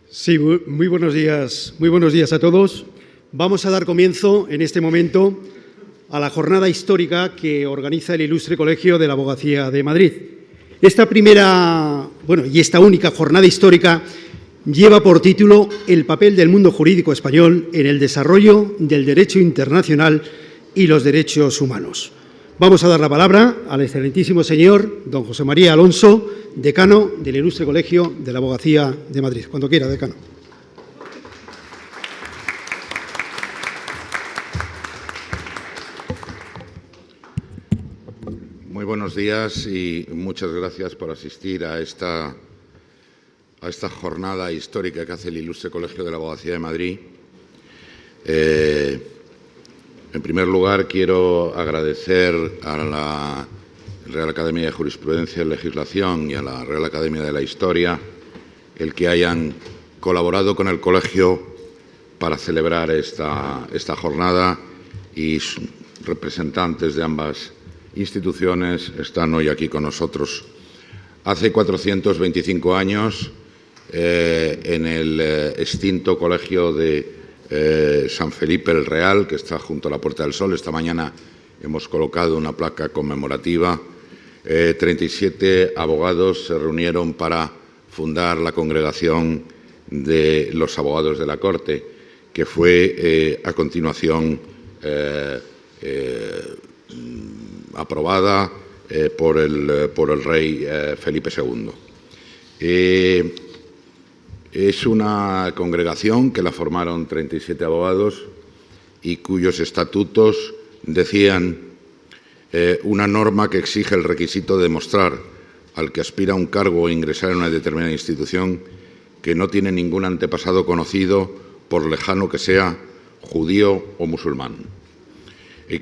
Sí, muy buenos días a todos. Vamos a dar comienzo en este momento a la jornada histórica que organiza el Ilustre Colegio de la Abogacía de Madrid. Esta primera, y esta única jornada histórica lleva por título El papel del mundo jurídico español en el desarrollo del derecho internacional y los derechos humanos. Vamos a dar la palabra al excelentísimo señor don José María Alonso, decano del Ilustre Colegio de la Abogacía de Madrid. Cuando quiera, decano. Muy buenos días y muchas gracias por asistir a esta jornada histórica que hace el Ilustre Colegio de la Abogacía de Madrid. En primer lugar, quiero agradecer a la Real Academia de Jurisprudencia y Legislación y a la Real Academia de la Historia el que hayan colaborado con el colegio para celebrar esta jornada, y representantes de ambas instituciones están hoy aquí con nosotros. Hace 425 años, en el extinto colegio de San Felipe el Real, que está junto a la Puerta del Sol, esta mañana hemos colocado una placa conmemorativa. 37 abogados se reunieron para fundar la Congregación de los Abogados de la Corte, que fue a continuación aprobada por el rey Felipe II. Es una congregación que la formaron 37 abogados y cuyos estatutos decían una norma que exige el requisito de demostrar al que aspira a un cargo o ingresar en una determinada institución que no tiene ningún antepasado conocido, por lejano que sea, judío o musulmán.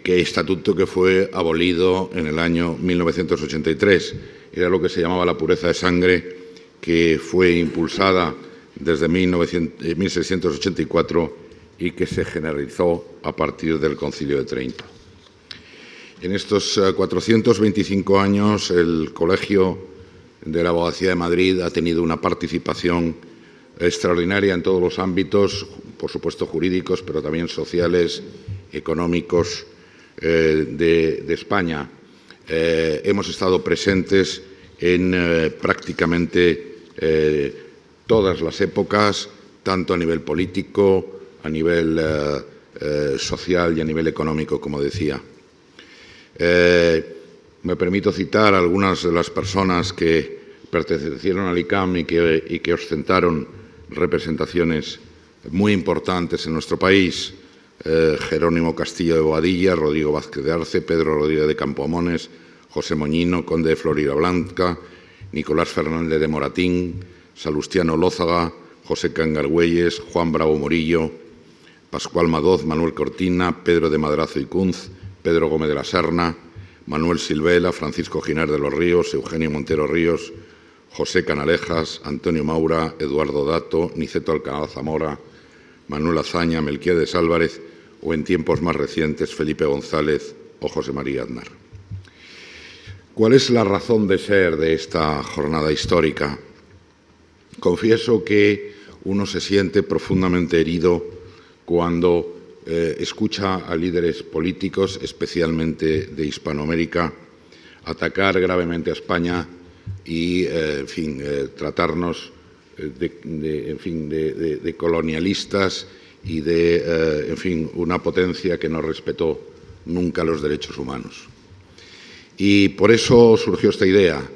Que estatuto que fue abolido en el año 1983. Era lo que se llamaba la pureza de sangre, que fue impulsada desde 1684 y que se generalizó a partir del Concilio de Trento. En estos 425 años, el Colegio de la Abogacía de Madrid ha tenido una participación extraordinaria en todos los ámbitos, por supuesto jurídicos, pero también sociales, económicos de España. Hemos estado presentes en prácticamente todas las épocas, tanto a nivel político, a nivel social y a nivel económico, como decía. Me permito citar a algunas de las personas que pertenecieron al ICAM y que ostentaron representaciones muy importantes en nuestro país. Jerónimo Castillo de Boadilla, Rodrigo Vázquez de Arce, Pedro Rodríguez de Campoamones, José Moñino, conde de Floridablanca, Nicolás Fernández de Moratín, Salustiano Lózaga, José Cangargüelles, Juan Bravo Morillo, Pascual Madoz, Manuel Cortina, Pedro de Madrazo y Cunz, Pedro Gómez de la Serna, Manuel Silvela, Francisco Giner de los Ríos, Eugenio Montero Ríos, José Canalejas, Antonio Maura, Eduardo Dato, Niceto Alcalá Zamora, Manuel Azaña, Melquiades Álvarez o, en tiempos más recientes, Felipe González o José María Aznar. ¿Cuál es la razón de ser de esta jornada histórica? Confieso que uno se siente profundamente herido cuando escucha a líderes políticos, especialmente de Hispanoamérica, atacar gravemente a España y, tratarnos de colonialistas y de, una potencia que no respetó nunca los derechos humanos. Y por eso surgió esta idea.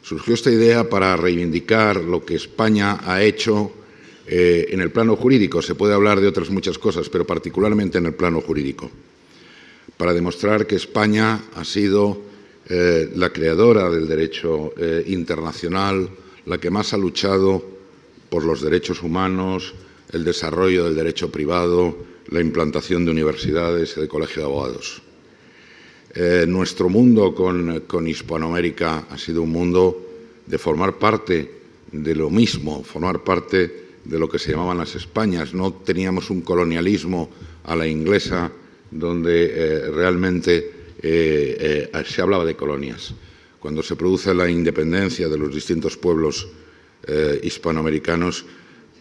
Surgió esta idea para reivindicar lo que España ha hecho en el plano jurídico. Se puede hablar de otras muchas cosas, pero particularmente en el plano jurídico. Para demostrar que España ha sido la creadora del derecho internacional, la que más ha luchado por los derechos humanos, el desarrollo del derecho privado, la implantación de universidades y de colegios de abogados. Nuestro mundo con Hispanoamérica ha sido un mundo de formar parte de lo mismo, formar parte de lo que se llamaban las Españas. No teníamos un colonialismo a la inglesa donde realmente se hablaba de colonias. Cuando se produce la independencia de los distintos pueblos hispanoamericanos,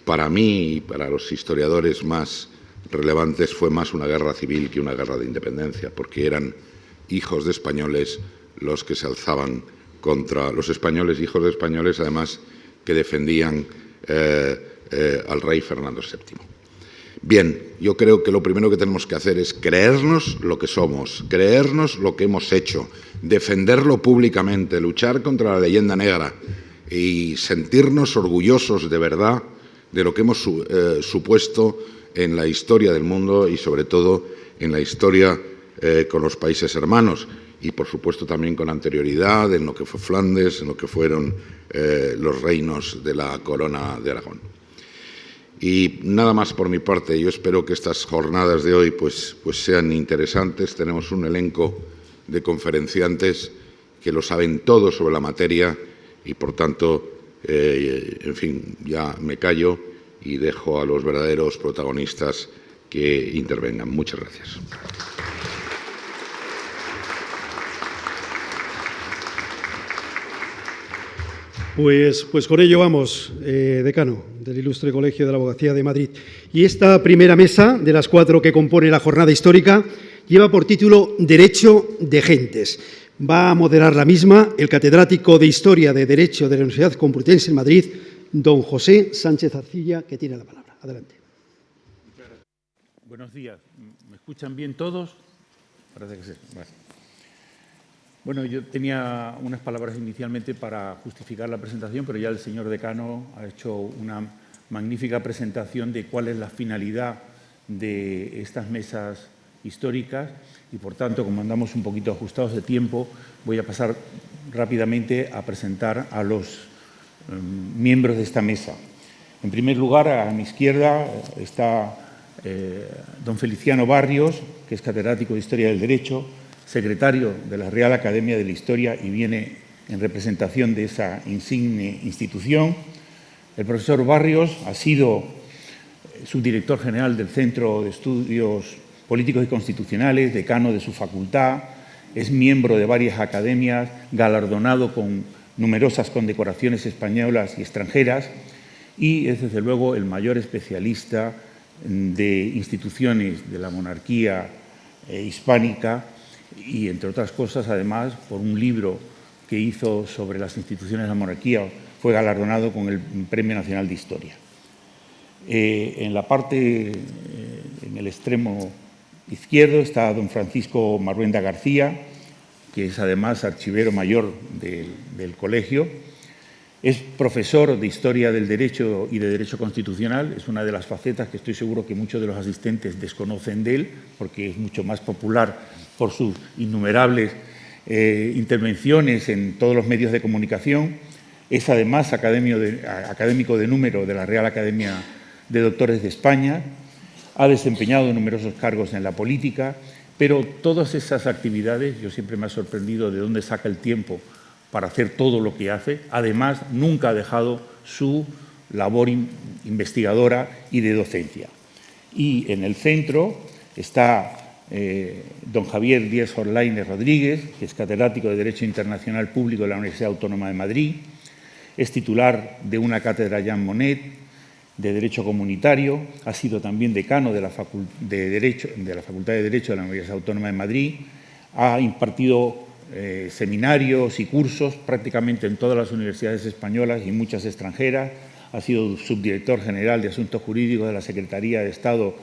para mí y para los historiadores más relevantes fue más una guerra civil que una guerra de independencia, porque eran hijos de españoles los que se alzaban contra los españoles, hijos de españoles, además, que defendían al rey Fernando VII. Bien, yo creo que lo primero que tenemos que hacer es creernos lo que somos, creernos lo que hemos hecho, defenderlo públicamente, luchar contra la leyenda negra y sentirnos orgullosos de verdad de lo que hemos supuesto en la historia del mundo y, sobre todo, en la historia con los países hermanos y, por supuesto, también con anterioridad en lo que fue Flandes, en lo que fueron los reinos de la Corona de Aragón. Y nada más por mi parte. Yo espero que estas jornadas de hoy pues sean interesantes. Tenemos un elenco de conferenciantes que lo saben todo sobre la materia y, por tanto, en fin, ya me callo y dejo a los verdaderos protagonistas que intervengan. Muchas gracias. Pues con ello vamos, decano del Ilustre Colegio de la Abogacía de Madrid. Y esta primera mesa, de las 4 que compone la jornada histórica, lleva por título Derecho de Gentes. Va a moderar la misma el catedrático de Historia de Derecho de la Universidad Complutense en Madrid, don José Sánchez Arcilla, que tiene la palabra. Adelante. Buenos días. ¿Me escuchan bien todos? Parece que sí. Vale. Bueno, yo tenía unas palabras inicialmente para justificar la presentación, pero ya el señor decano ha hecho una magnífica presentación de cuál es la finalidad de estas mesas históricas y, por tanto, como andamos un poquito ajustados de tiempo, voy a pasar rápidamente a presentar a los miembros de esta mesa. En primer lugar, a mi izquierda está don Feliciano Barrios, que es catedrático de Historia del Derecho, secretario de la Real Academia de la Historia y viene en representación de esa insigne institución. El profesor Barrios ha sido subdirector general del Centro de Estudios Políticos y Constitucionales, decano de su facultad, es miembro de varias academias, galardonado con numerosas condecoraciones españolas y extranjeras y es, desde luego, el mayor especialista de instituciones de la monarquía hispánica y, entre otras cosas, además, por un libro que hizo sobre las instituciones de la monarquía, fue galardonado con el Premio Nacional de Historia. En la parte, en el extremo izquierdo, está don Francisco Marruenda García, que es además archivero mayor del colegio. Es profesor de Historia del Derecho y de Derecho Constitucional. Es una de las facetas que estoy seguro que muchos de los asistentes desconocen de él, porque es mucho más popular por sus innumerables intervenciones en todos los medios de comunicación. Es además académico de número de la Real Academia de Doctores de España. Ha desempeñado numerosos cargos en la política, pero todas esas actividades, yo siempre me ha sorprendido de dónde saca el tiempo para hacer todo lo que hace. Además, nunca ha dejado su labor investigadora y de docencia. Y en el centro está don Javier Díaz Orlaine Rodríguez, que es catedrático de Derecho Internacional Público de la Universidad Autónoma de Madrid, es titular de una cátedra Jean Monnet de Derecho Comunitario, ha sido también decano de la Facultad de Derecho de la Universidad Autónoma de Madrid, ha impartido seminarios y cursos prácticamente en todas las universidades españolas y muchas extranjeras, ha sido subdirector general de Asuntos Jurídicos de la Secretaría de Estado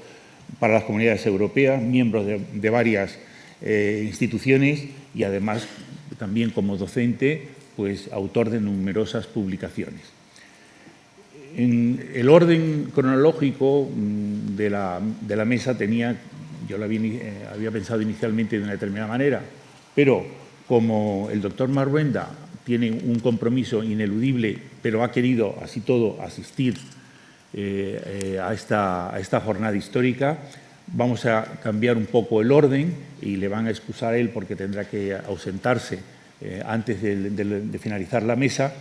para las Comunidades Europeas, miembro de varias instituciones y, además, también como docente, pues autor de numerosas publicaciones. En el orden cronológico de la mesa yo la había pensado inicialmente de una determinada manera, pero como el doctor Marruenda tiene un compromiso ineludible, pero ha querido, así todo, asistir a esta jornada histórica, vamos a cambiar un poco el orden y le van a excusar a él porque tendrá que ausentarse antes de finalizar la mesa,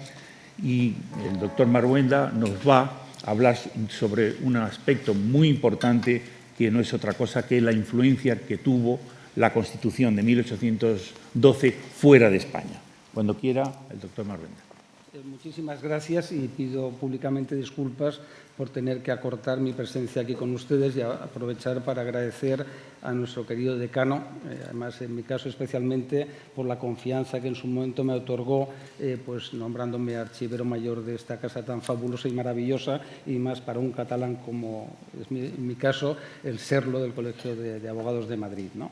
y el doctor Marruenda nos va a hablar sobre un aspecto muy importante que no es otra cosa que la influencia que tuvo la Constitución de 1812 fuera de España. Cuando quiera, el doctor Marruenda. Muchísimas gracias y pido públicamente disculpas por tener que acortar mi presencia aquí con ustedes y aprovechar para agradecer a nuestro querido decano, además en mi caso especialmente por la confianza que en su momento me otorgó, pues nombrándome archivero mayor de esta casa tan fabulosa y maravillosa, y más para un catalán como es en mi caso el serlo del Colegio de Abogados de Madrid, ¿no?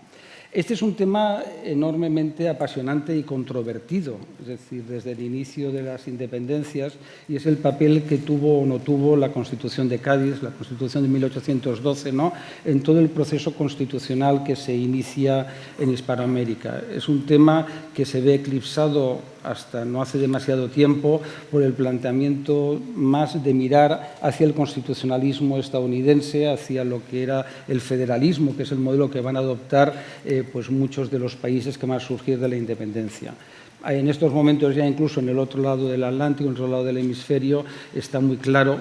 Este es un tema enormemente apasionante y controvertido, es decir, desde el inicio de las independencias, y es el papel que tuvo o no tuvo la Constitución de Cádiz, la Constitución de 1812, ¿no?, en todo el proceso constitucional que se inicia en Hispanoamérica. Es un tema que se ve eclipsado hasta no hace demasiado tiempo por el planteamiento más de mirar hacia el constitucionalismo estadounidense, hacia lo que era el federalismo, que es el modelo que van a adoptar pues muchos de los países que van a surgir de la independencia. En estos momentos ya incluso en el otro lado del Atlántico, en el otro lado del hemisferio, está muy claro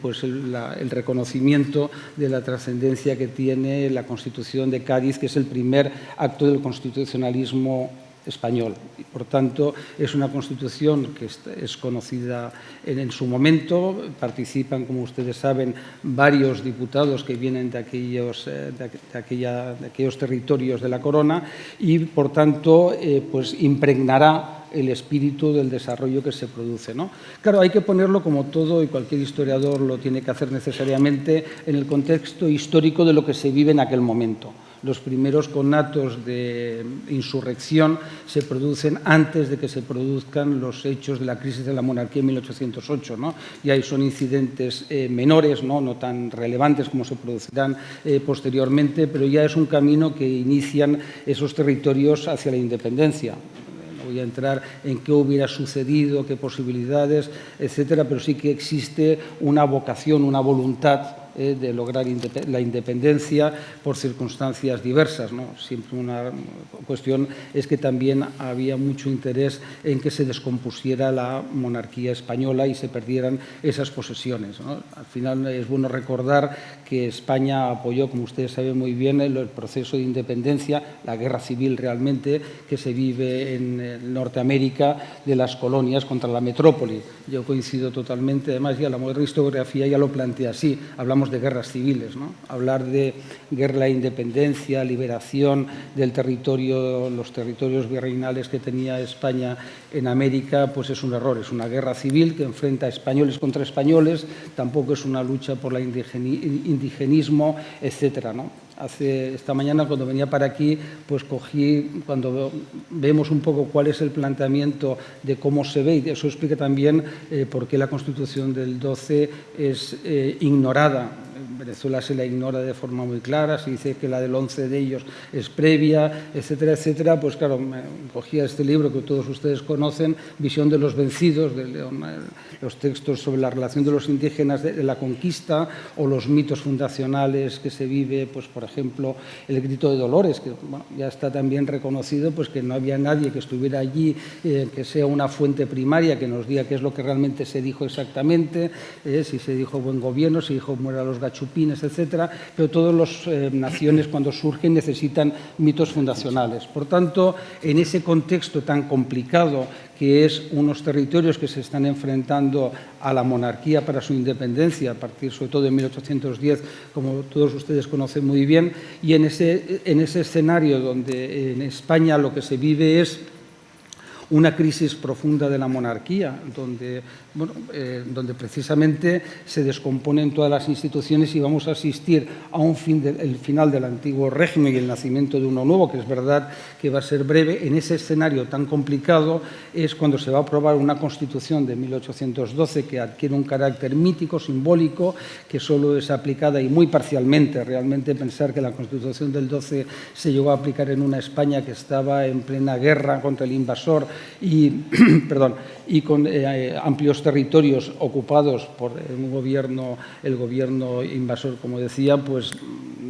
pues el reconocimiento de la trascendencia que tiene la Constitución de Cádiz, que es el primer acto del constitucionalismo español. Y, por tanto, es una Constitución que es conocida en su momento. Participan, como ustedes saben, varios diputados que vienen de aquellos territorios de la corona y, por tanto, pues impregnará el espíritu del desarrollo que se produce, ¿no? Claro, hay que ponerlo, como todo y cualquier historiador lo tiene que hacer necesariamente, en el contexto histórico de lo que se vive en aquel momento. Los primeros conatos de insurrección se producen antes de que se produzcan los hechos de la crisis de la monarquía en 1808, ¿no? Y ahí son incidentes menores, ¿no?, no tan relevantes como se producirán posteriormente, pero ya es un camino que inician esos territorios hacia la independencia. Voy a entrar en qué hubiera sucedido, qué posibilidades, etcétera, pero sí que existe una vocación, una voluntad de lograr la independencia por circunstancias diversas, ¿no? Siempre una cuestión es que también había mucho interés en que se descompusiera la monarquía española y se perdieran esas posesiones, ¿no? Al final es bueno recordar que España apoyó, como ustedes saben muy bien, el proceso de independencia, la guerra civil realmente que se vive en Norteamérica de las colonias contra la metrópoli. Yo coincido totalmente, además ya la moderna historiografía ya lo plantea así, hablamos de guerras civiles, ¿no? Hablar de guerra de independencia, liberación del territorio, los territorios virreinales que tenía España en América, pues es un error, es una guerra civil que enfrenta a españoles contra españoles, tampoco es una lucha por el indigenismo, etcétera, ¿no? Esta mañana, cuando venía para aquí, pues cogí, cuando vemos un poco cuál es el planteamiento de cómo se ve, y eso explica también por qué la Constitución del 12 es ignorada. En Venezuela se la ignora de forma muy clara, se dice que la del 11 de ellos es previa, etcétera, etcétera. Pues claro, me cogía este libro que todos ustedes conocen, Visión de los vencidos, de León, los textos sobre la relación de los indígenas de la conquista o los mitos fundacionales que se vive, pues por ejemplo, el Grito de Dolores, que bueno, ya está también reconocido, pues que no había nadie que estuviera allí, que sea una fuente primaria, que nos diga qué es lo que realmente se dijo exactamente, si se dijo buen gobierno, si dijo muera los gachupines, etcétera, pero todas las naciones cuando surgen necesitan mitos fundacionales. Por tanto, en ese contexto tan complicado que es unos territorios que se están enfrentando a la monarquía para su independencia, a partir sobre todo de 1810, como todos ustedes conocen muy bien, y en ese escenario donde en España lo que se vive es una crisis profunda de la monarquía, donde precisamente se descomponen todas las instituciones y vamos a asistir a el final del antiguo régimen y el nacimiento de uno nuevo, que es verdad que va a ser breve. En ese escenario tan complicado es cuando se va a aprobar una Constitución de 1812 que adquiere un carácter mítico, simbólico, que solo es aplicada y muy parcialmente. Realmente pensar que la Constitución del 12 se llegó a aplicar en una España que estaba en plena guerra contra el invasor y con amplios territorios ocupados por el gobierno invasor, como decía, pues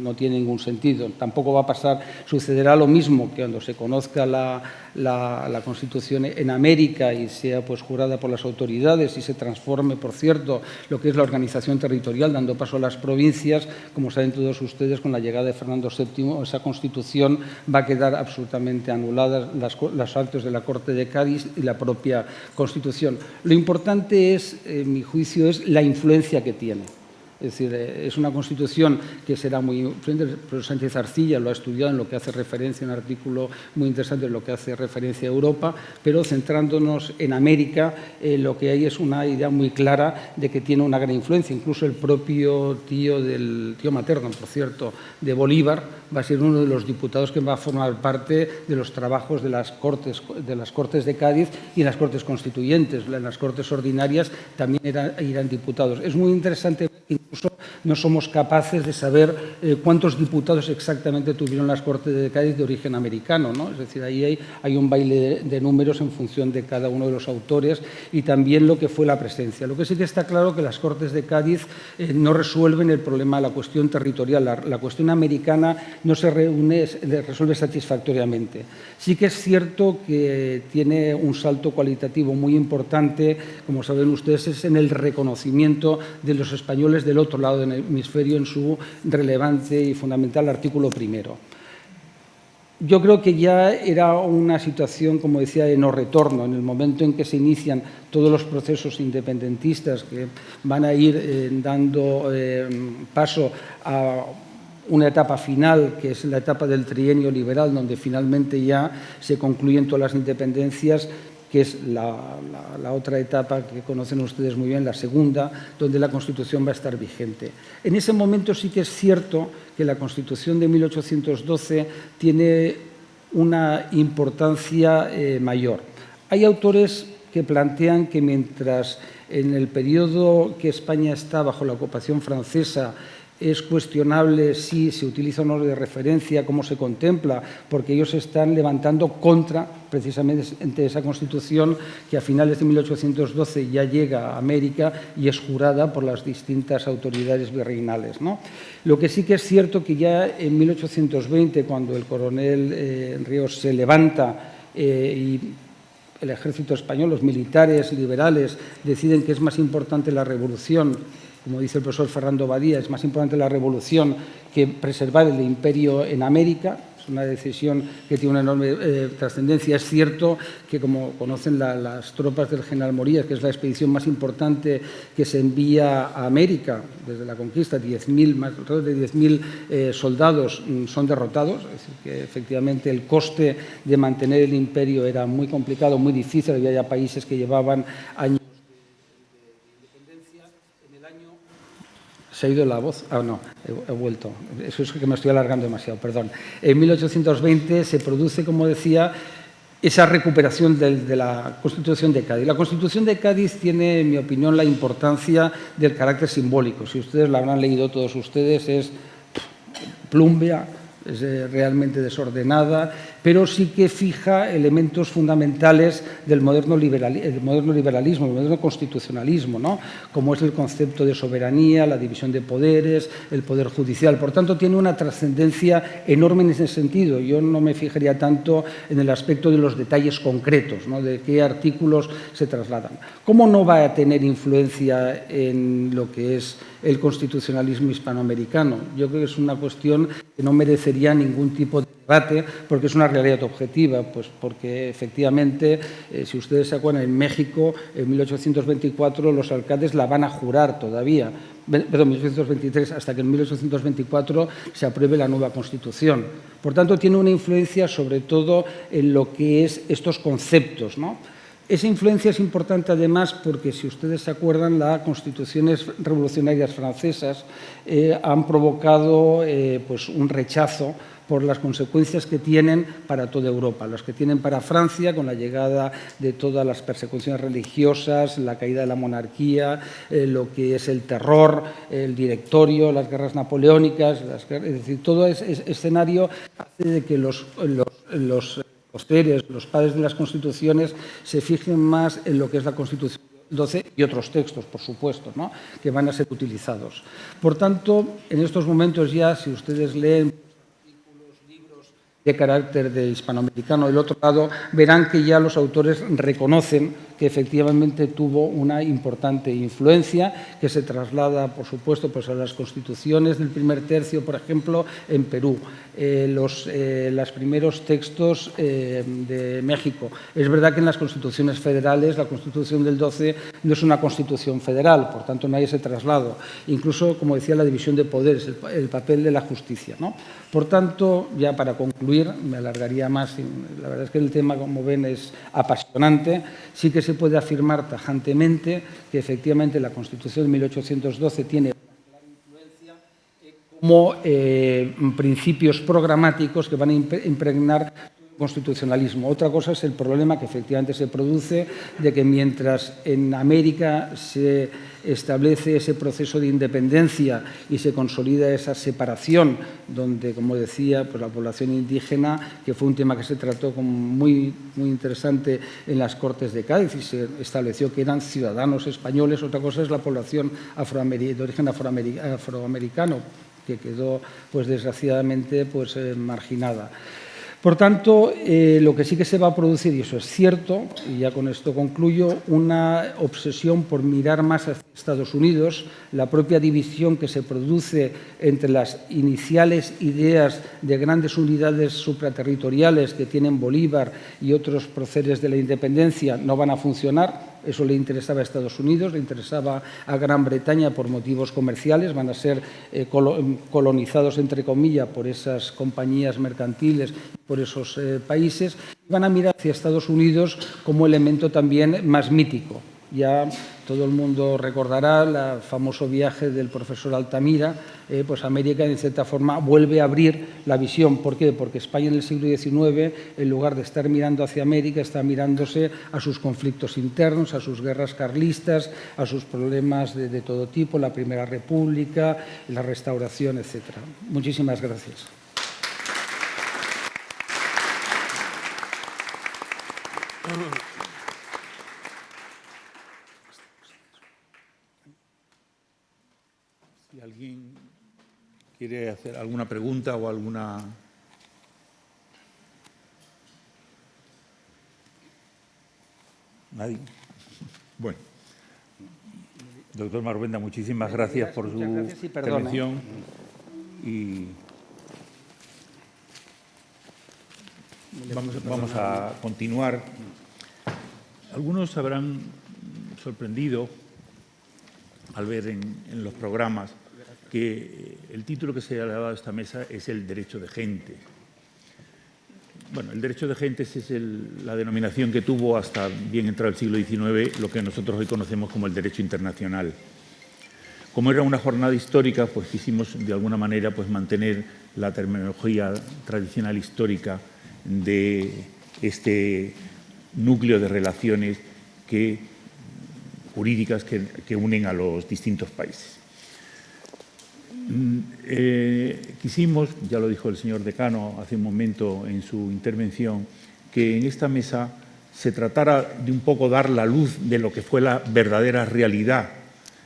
no tiene ningún sentido. Tampoco va a pasar, sucederá lo mismo que cuando se conozca la Constitución en América y sea pues jurada por las autoridades y se transforme, por cierto, lo que es la organización territorial, dando paso a las provincias. Como saben todos ustedes, con la llegada de Fernando VII, esa Constitución va a quedar absolutamente anulada, las actos de la Corte de Cádiz y la propia Constitución. Lo importante es, en mi juicio, es la influencia que tiene. Es decir, es una Constitución que será muy influyente. El profesor Sánchez Arcilla lo ha estudiado en lo que hace referencia, un artículo muy interesante en lo que hace referencia a Europa, pero centrándonos en América, lo que hay es una idea muy clara de que tiene una gran influencia. Incluso el propio tío materno, por cierto, de Bolívar, va a ser uno de los diputados que va a formar parte de los trabajos de las Cortes de Cádiz y en las Cortes Constituyentes. En las Cortes Ordinarias también irán diputados. Es muy interesante que incluso no somos capaces de saber cuántos diputados exactamente tuvieron las Cortes de Cádiz de origen americano, ¿no? Es decir, ahí hay un baile de números en función de cada uno de los autores y también lo que fue la presencia. Lo que sí que está claro que las Cortes de Cádiz no resuelven el problema de la cuestión territorial. La cuestión americana no se resuelve satisfactoriamente. Sí que es cierto que tiene un salto cualitativo muy importante, como saben ustedes, es en el reconocimiento de los españoles del otro lado del hemisferio en su relevante y fundamental artículo primero. Yo creo que ya era una situación, como decía, de no retorno. En el momento en que se inician todos los procesos independentistas que van a ir dando paso a una etapa final, que es la etapa del trienio liberal, donde finalmente ya se concluyen todas las independencias, que es la otra etapa que conocen ustedes muy bien, la segunda, donde la Constitución va a estar vigente. En ese momento sí que es cierto que la Constitución de 1812 tiene una importancia mayor. Hay autores que plantean que mientras en el periodo que España está bajo la ocupación francesa es cuestionable si se utiliza o no de referencia, cómo se contempla, porque ellos se están levantando contra precisamente esa Constitución que a finales de 1812 ya llega a América y es jurada por las distintas autoridades virreinales, ¿no? Lo que sí que es cierto que ya en 1820, cuando el coronel Ríos se levanta y el ejército español, los militares liberales, deciden que es más importante la revolución, como dice el profesor Fernando Badía, es más importante la revolución que preservar el imperio en América. Es una decisión que tiene una enorme trascendencia. Es cierto que, como conocen las tropas del general Morillas, que es la expedición más importante que se envía a América desde la conquista, alrededor de 10.000 soldados son derrotados. Es decir, que efectivamente el coste de mantener el imperio era muy complicado, muy difícil. Había ya países que llevaban años. ¿Se ha ido la voz? Ah, no, he vuelto. Eso es que me estoy alargando demasiado, perdón. En 1820 se produce, como decía, esa recuperación de la Constitución de Cádiz. La Constitución de Cádiz tiene, en mi opinión, la importancia del carácter simbólico. Si ustedes la habrán leído todos ustedes, es plumbea, es realmente desordenada, pero sí que fija elementos fundamentales del moderno liberalismo, el moderno constitucionalismo, ¿no? Como es el concepto de soberanía, la división de poderes, el poder judicial. Por tanto, tiene una trascendencia enorme en ese sentido. Yo no me fijaría tanto en el aspecto de los detalles concretos, ¿no? De qué artículos se trasladan. ¿Cómo no va a tener influencia en lo que es el constitucionalismo hispanoamericano? Yo creo que es una cuestión que no merecería ningún tipo de debate, porque es una realidad objetiva, pues porque efectivamente, si ustedes se acuerdan, en México, en 1824, los alcaldes la van a jurar todavía, perdón, 1823, hasta que en 1824 se apruebe la nueva Constitución. Por tanto, tiene una influencia sobre todo en lo que es estos conceptos, ¿no? Esa influencia es importante además porque, si ustedes se acuerdan, las constituciones revolucionarias francesas han provocado pues un rechazo por las consecuencias que tienen para toda Europa, las que tienen para Francia con la llegada de todas las persecuciones religiosas, la caída de la monarquía, lo que es el terror, el directorio, las guerras napoleónicas, es decir, todo ese escenario hace de que los padres de las constituciones se fijen más en lo que es la constitución XII y otros textos, por supuesto, ¿no?, que van a ser utilizados. Por tanto, en estos momentos ya, si ustedes leen de carácter de hispanoamericano del otro lado, verán que ya los autores reconocen que efectivamente tuvo una importante influencia, que se traslada, por supuesto, pues a las constituciones del primer tercio, por ejemplo, en Perú, los primeros textos de México. Es verdad que en las constituciones federales, la Constitución del 12 no es una constitución federal, por tanto no hay ese traslado. Incluso, como decía, la división de poderes, el papel de la justicia, ¿no? Por tanto, ya para concluir, me alargaría más, la verdad es que el tema, como ven, es apasionante. Sí que se puede afirmar tajantemente que efectivamente la Constitución de 1812 tiene como principios programáticos que van a impregnar el constitucionalismo. Otra cosa es el problema que efectivamente se produce de que mientras en América se establece ese proceso de independencia y se consolida esa separación, donde, como decía, pues la población indígena, que fue un tema que se trató como muy interesante en las Cortes de Cádiz y se estableció que eran ciudadanos españoles. Otra cosa es la población de origen afroamericano, que quedó, pues desgraciadamente, pues marginada. Por tanto, lo que sí que se va a producir, y eso es cierto, y ya con esto concluyo, una obsesión por mirar más hacia Estados Unidos, la propia división que se produce entre las iniciales ideas de grandes unidades supraterritoriales que tienen Bolívar y otros próceres de la independencia no van a funcionar. Eso le interesaba a Estados Unidos, le interesaba a Gran Bretaña por motivos comerciales, van a ser colonizados, entre comillas, por esas compañías mercantiles, por esos países, y van a mirar hacia Estados Unidos como elemento también más mítico. Ya todo el mundo recordará el famoso viaje del profesor Altamira, pues América, en cierta forma, vuelve a abrir la visión. ¿Por qué? Porque España en el siglo XIX, en lugar de estar mirando hacia América, está mirándose a sus conflictos internos, a sus guerras carlistas, a sus problemas de todo tipo, la Primera República, la Restauración, etc. Muchísimas gracias. Si alguien quiere hacer alguna pregunta o alguna... ¿Nadie? Bueno. Doctor Marhuenda, muchísimas gracias por su intervención. Y vamos a continuar. Algunos se habrán sorprendido al ver en los programas que el título que se le ha dado a esta mesa es el derecho de gentes. Bueno, el derecho de gentes es la denominación que tuvo hasta bien entrado el siglo XIX lo que nosotros hoy conocemos como el derecho internacional. Como era una jornada histórica, pues quisimos de alguna manera pues mantener la terminología tradicional histórica de este núcleo de relaciones jurídicas que unen a los distintos países. Quisimos, ya lo dijo el señor decano hace un momento en su intervención, que en esta mesa se tratara de un poco dar la luz de lo que fue la verdadera realidad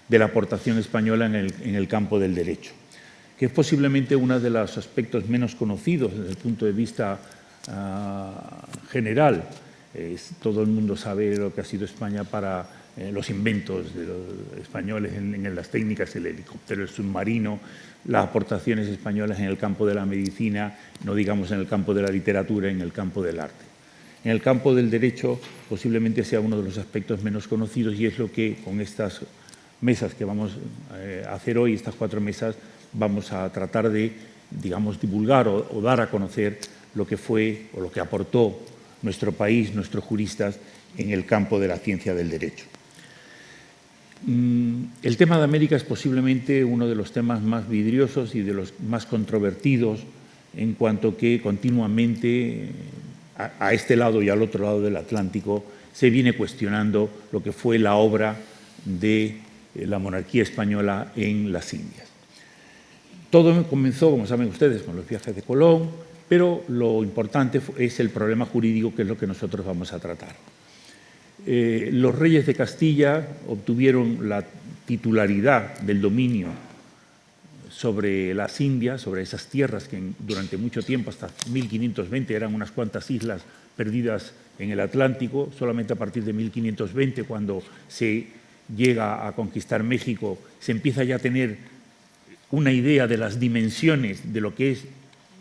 de la aportación española en el campo del derecho, que es posiblemente uno de los aspectos menos conocidos desde el punto de vista general. Todo el mundo sabe lo que ha sido España para los inventos de los españoles en las técnicas, el helicóptero, el submarino, las aportaciones españolas en el campo de la medicina, no digamos en el campo de la literatura, en el campo del arte. En el campo del derecho posiblemente sea uno de los aspectos menos conocidos y es lo que con estas mesas que vamos a hacer hoy, estas 4 mesas, vamos a tratar de, digamos, divulgar o dar a conocer lo que fue o lo que aportó nuestro país, nuestros juristas, en el campo de la ciencia del derecho. El tema de América es posiblemente uno de los temas más vidriosos y de los más controvertidos en cuanto que continuamente a este lado y al otro lado del Atlántico se viene cuestionando lo que fue la obra de la monarquía española en las Indias. Todo comenzó, como saben ustedes, con los viajes de Colón, pero lo importante es el problema jurídico, que es lo que nosotros vamos a tratar. los reyes de Castilla obtuvieron la titularidad del dominio sobre las Indias, sobre esas tierras que durante mucho tiempo, hasta 1520, eran unas cuantas islas perdidas en el Atlántico. Solamente a partir de 1520, cuando se llega a conquistar México, se empieza ya a tener una idea de las dimensiones de lo que es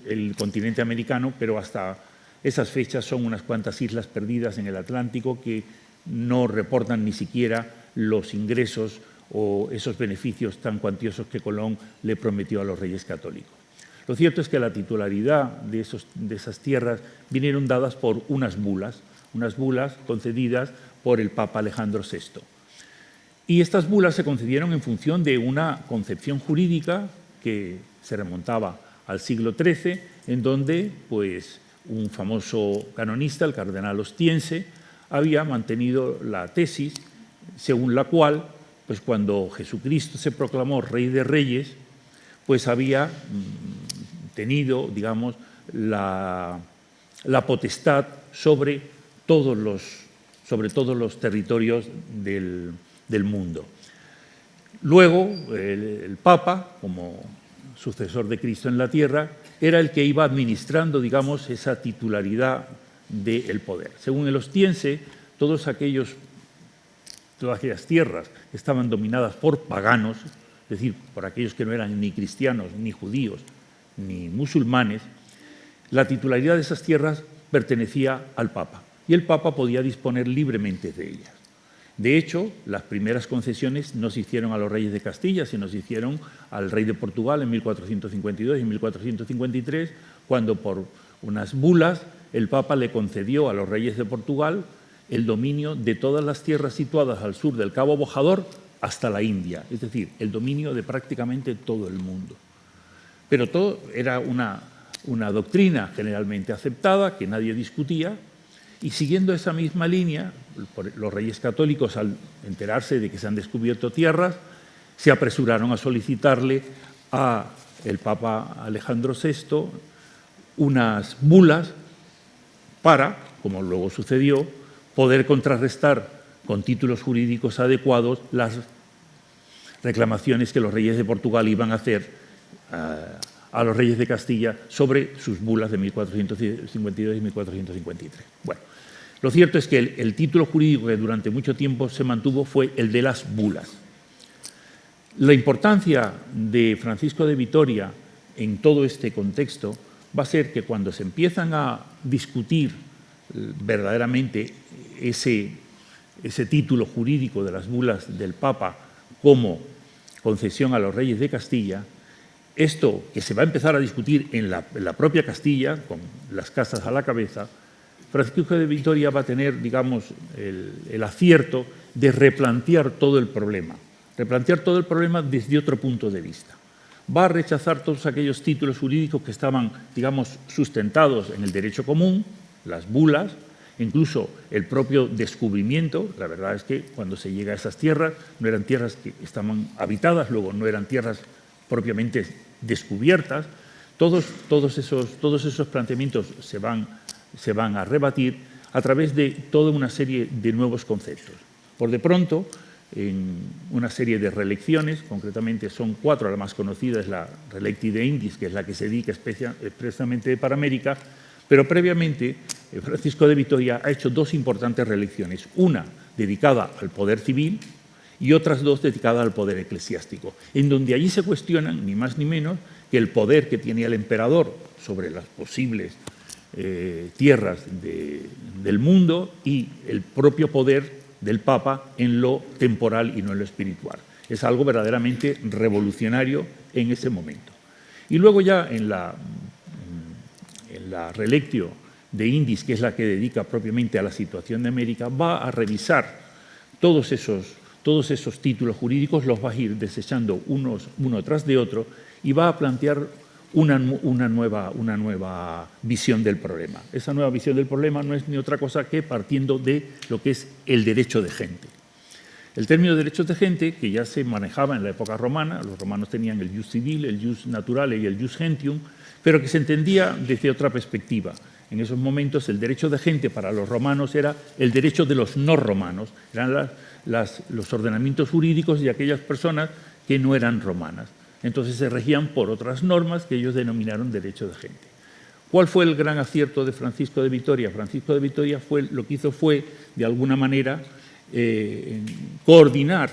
el continente americano, pero hasta esas fechas son unas cuantas islas perdidas en el Atlántico que no reportan ni siquiera los ingresos o esos beneficios tan cuantiosos que Colón le prometió a los reyes católicos. Lo cierto es que la titularidad de esas tierras vinieron dadas por unas bulas concedidas por el Papa Alejandro VI. Y estas bulas se concedieron en función de una concepción jurídica que se remontaba al siglo XIII, en donde pues, un famoso canonista, el cardenal Ostiense, había mantenido la tesis según la cual, pues cuando Jesucristo se proclamó Rey de Reyes, pues había tenido, digamos, la potestad sobre todos los territorios del mundo. Luego, el Papa, como sucesor de Cristo en la tierra, era el que iba administrando, digamos, esa titularidad del poder. Según el Ostiense, todas aquellas tierras que estaban dominadas por paganos, es decir, por aquellos que no eran ni cristianos, ni judíos, ni musulmanes, la titularidad de esas tierras pertenecía al Papa y el Papa podía disponer libremente de ellas. De hecho, las primeras concesiones no se hicieron a los reyes de Castilla, sino se hicieron al rey de Portugal en 1452 y 1453, cuando por unas bulas el Papa le concedió a los reyes de Portugal el dominio de todas las tierras situadas al sur del Cabo Bojador hasta la India, es decir, el dominio de prácticamente todo el mundo. Pero todo era una doctrina generalmente aceptada, que nadie discutía, y siguiendo esa misma línea, los reyes católicos, al enterarse de que se han descubierto tierras, se apresuraron a solicitarle al Papa Alejandro VI unas bulas para, como luego sucedió, poder contrarrestar con títulos jurídicos adecuados las reclamaciones que los reyes de Portugal iban a hacer a los reyes de Castilla sobre sus bulas de 1452 y 1453. Bueno, lo cierto es que el título jurídico que durante mucho tiempo se mantuvo fue el de las bulas. La importancia de Francisco de Vitoria en todo este contexto va a ser que cuando se empiezan a discutir verdaderamente ese título jurídico de las bulas del Papa como concesión a los reyes de Castilla, esto que se va a empezar a discutir en la propia Castilla, con las casas a la cabeza, Francisco de Vitoria va a tener, digamos, el acierto de replantear todo el problema desde otro punto de vista. Va a rechazar todos aquellos títulos jurídicos que estaban, digamos, sustentados en el derecho común, las bulas, incluso el propio descubrimiento. La verdad es que cuando se llega a esas tierras, no eran tierras que estaban habitadas, luego no eran tierras propiamente descubiertas. Todos esos planteamientos se van a rebatir a través de toda una serie de nuevos conceptos. Por de pronto, en una serie de relecciones, concretamente son 4, la más conocida es la Relecti de Indis, que es la que se dedica expresamente para América, pero previamente Francisco de Vitoria ha hecho 2 importantes relecciones, una dedicada al poder civil y otras 2 dedicadas al poder eclesiástico, en donde allí se cuestionan, ni más ni menos, que el poder que tiene el emperador sobre las posibles tierras del mundo y el propio poder del Papa en lo temporal y no en lo espiritual. Es algo verdaderamente revolucionario en ese momento. Y luego ya en la Relectio de Indis, que es la que dedica propiamente a la situación de América, va a revisar todos esos títulos jurídicos, los va a ir desechando uno tras de otro y va a plantear una nueva visión del problema. Esa nueva visión del problema no es ni otra cosa que partiendo de lo que es el derecho de gente. El término derechos de gente, que ya se manejaba en la época romana, los romanos tenían el jus civil, el jus naturale y el jus gentium, pero que se entendía desde otra perspectiva, En esos momentos el derecho de gente para los romanos era el derecho de los no romanos, eran los ordenamientos jurídicos de aquellas personas que no eran romanas. Entonces se regían por otras normas que ellos denominaron derecho de gente. ¿Cuál fue el gran acierto de Francisco de Vitoria? Francisco de Vitoria lo que hizo fue, de alguna manera, coordinar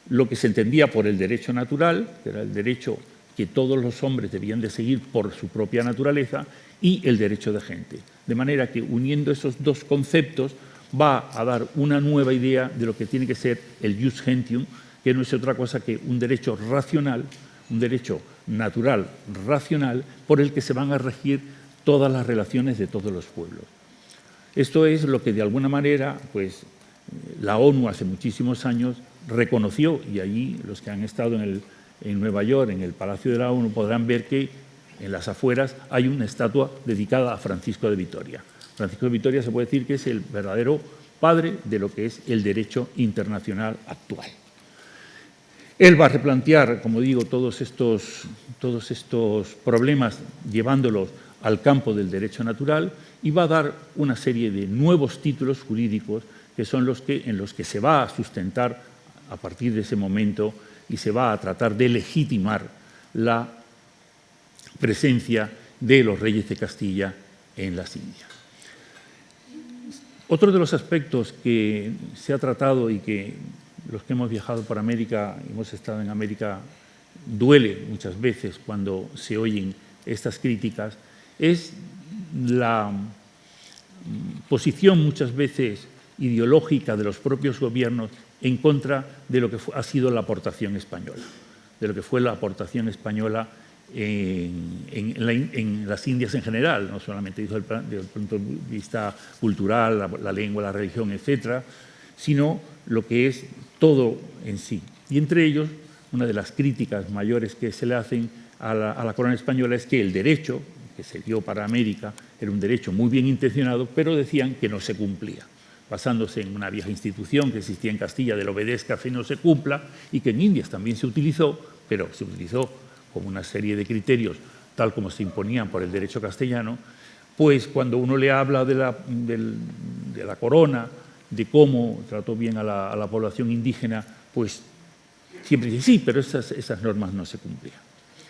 lo que se entendía por el derecho natural, que era el derecho que todos los hombres debían de seguir por su propia naturaleza, y el derecho de gente. De manera que, uniendo esos dos conceptos, va a dar una nueva idea de lo que tiene que ser el jus gentium, que no es otra cosa que un derecho racional, un derecho natural racional, por el que se van a regir todas las relaciones de todos los pueblos. Esto es lo que, de alguna manera, pues, la ONU hace muchísimos años reconoció, y allí los que han estado en Nueva York, en el Palacio de la ONU, podrán ver que en las afueras hay una estatua dedicada a Francisco de Vitoria. Francisco de Vitoria se puede decir que es el verdadero padre de lo que es el derecho internacional actual. Él va a replantear, como digo, todos estos problemas, llevándolos al campo del derecho natural, y va a dar una serie de nuevos títulos jurídicos que son en los que se va a sustentar a partir de ese momento y se va a tratar de legitimar la presencia de los reyes de Castilla en las Indias. Otro de los aspectos que se ha tratado y que los que hemos viajado por América, hemos estado en América, duele muchas veces cuando se oyen estas críticas, es la posición muchas veces ideológica de los propios gobiernos en contra de lo que ha sido la aportación española, de lo que fue la aportación española en las Indias en general, no solamente desde el punto de vista cultural, la lengua, la religión, etcétera, sino lo que es todo en sí. Y entre ellos, una de las críticas mayores que se le hacen a la corona española es que el derecho que se dio para América era un derecho muy bien intencionado, pero decían que no se cumplía, basándose en una vieja institución que existía en Castilla del obedezca y no se cumpla, y que en Indias también se utilizó, pero se utilizó como una serie de criterios tal como se imponían por el derecho castellano. Pues cuando uno le habla de la corona, de cómo trató bien a la población indígena, pues siempre dice sí, pero esas normas no se cumplían.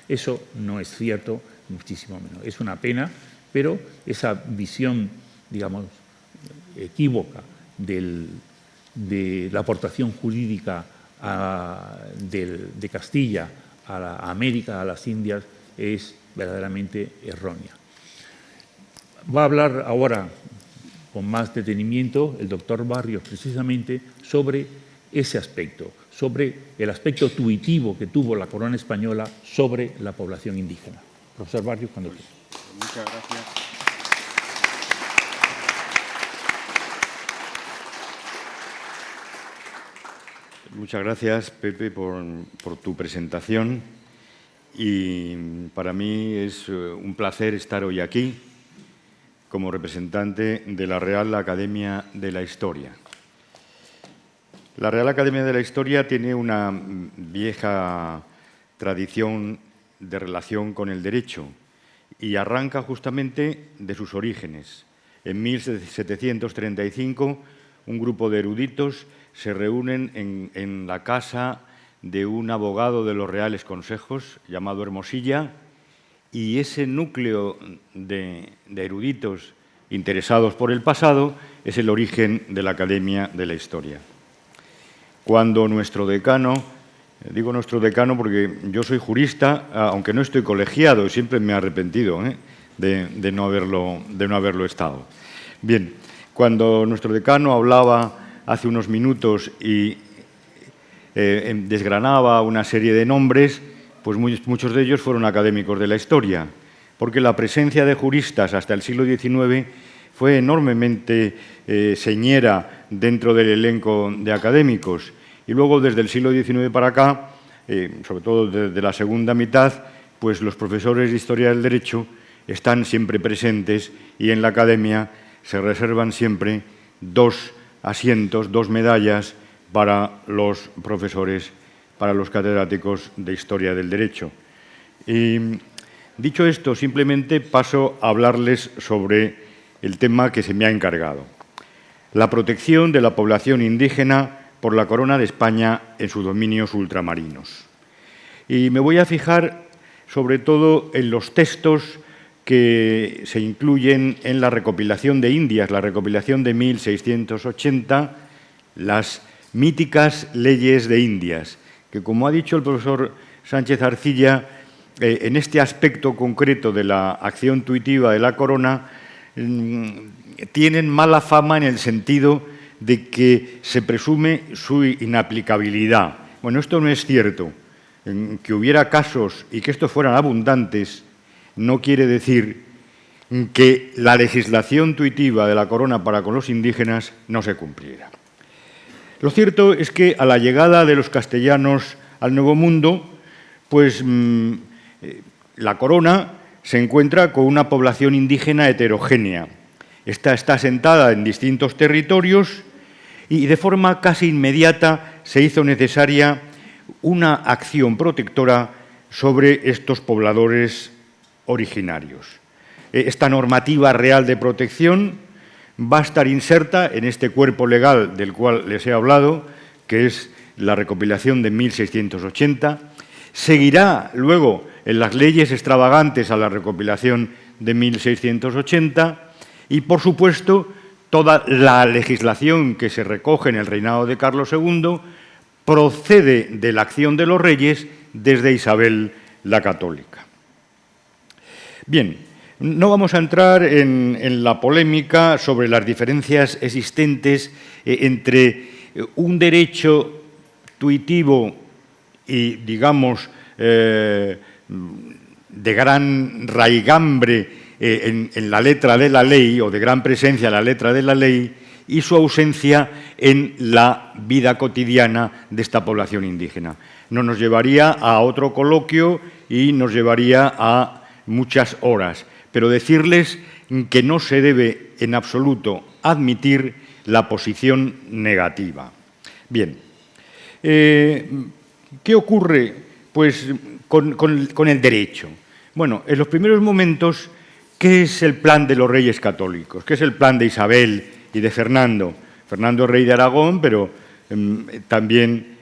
Eso no es cierto, muchísimo menos. Es una pena, pero esa visión, digamos, equívoca de la aportación jurídica de Castilla a América, a las Indias, es verdaderamente errónea. Va a hablar ahora con más detenimiento el doctor Barrios precisamente sobre ese aspecto, sobre el aspecto tuitivo que tuvo la corona española sobre la población indígena. Profesor Barrios, cuando quiera. Muchas gracias. Muchas gracias, Pepe, por tu presentación, y para mí es un placer estar hoy aquí como representante de la Real Academia de la Historia. La Real Academia de la Historia tiene una vieja tradición de relación con el derecho y arranca justamente de sus orígenes. En 1735, un grupo de eruditos se reúnen en la casa de un abogado de los Reales Consejos llamado Hermosilla, y ese núcleo de eruditos interesados por el pasado es el origen de la Academia de la Historia. Cuando nuestro decano, digo nuestro decano porque yo soy jurista, aunque no estoy colegiado, y siempre me he arrepentido de no haberlo estado. Bien, cuando nuestro decano hablaba hace unos minutos y desgranaba una serie de nombres, pues muchos de ellos fueron académicos de la historia, porque la presencia de juristas hasta el siglo XIX fue enormemente señera dentro del elenco de académicos. Y luego, desde el siglo XIX para acá, sobre todo desde la segunda mitad, pues los profesores de Historia del Derecho están siempre presentes, y en la academia se reservan siempre 2 asientos, 2 medallas para los profesores, para los catedráticos de Historia del Derecho. Y dicho esto, simplemente paso a hablarles sobre el tema que se me ha encargado: la protección de la población indígena por la Corona de España en sus dominios ultramarinos. Y me voy a fijar sobre todo en los textos que se incluyen en la recopilación de Indias, la recopilación de 1680, las míticas leyes de Indias, que, como ha dicho el profesor Sánchez Arcilla, en este aspecto concreto de la acción tuitiva de la Corona, tienen mala fama en el sentido de que se presume su inaplicabilidad. Bueno, esto no es cierto. Que hubiera casos y que estos fueran abundantes no quiere decir que la legislación tuitiva de la Corona para con los indígenas no se cumpliera. Lo cierto es que a la llegada de los castellanos al Nuevo Mundo, pues la Corona se encuentra con una población indígena heterogénea. Esta está asentada en distintos territorios y de forma casi inmediata se hizo necesaria una acción protectora sobre estos pobladores originarios. Esta normativa real de protección va a estar inserta en este cuerpo legal del cual les he hablado, que es la recopilación de 1680, seguirá luego en las leyes extravagantes a la recopilación de 1680 y, por supuesto, toda la legislación que se recoge en el reinado de Carlos II procede de la acción de los reyes desde Isabel la Católica. Bien, no vamos a entrar en la polémica sobre las diferencias existentes entre un derecho tuitivo y, digamos, de gran raigambre en la letra de la ley o de gran presencia en la letra de la ley y su ausencia en la vida cotidiana de esta población indígena. No nos llevaría a otro coloquio y nos llevaría a muchas horas, pero decirles que no se debe en absoluto admitir la posición negativa. Bien, ¿qué ocurre pues, con el derecho? Bueno, en los primeros momentos, ¿qué es el plan de los reyes católicos? ¿Qué es el plan de Isabel y de Fernando? Fernando es rey de Aragón, pero también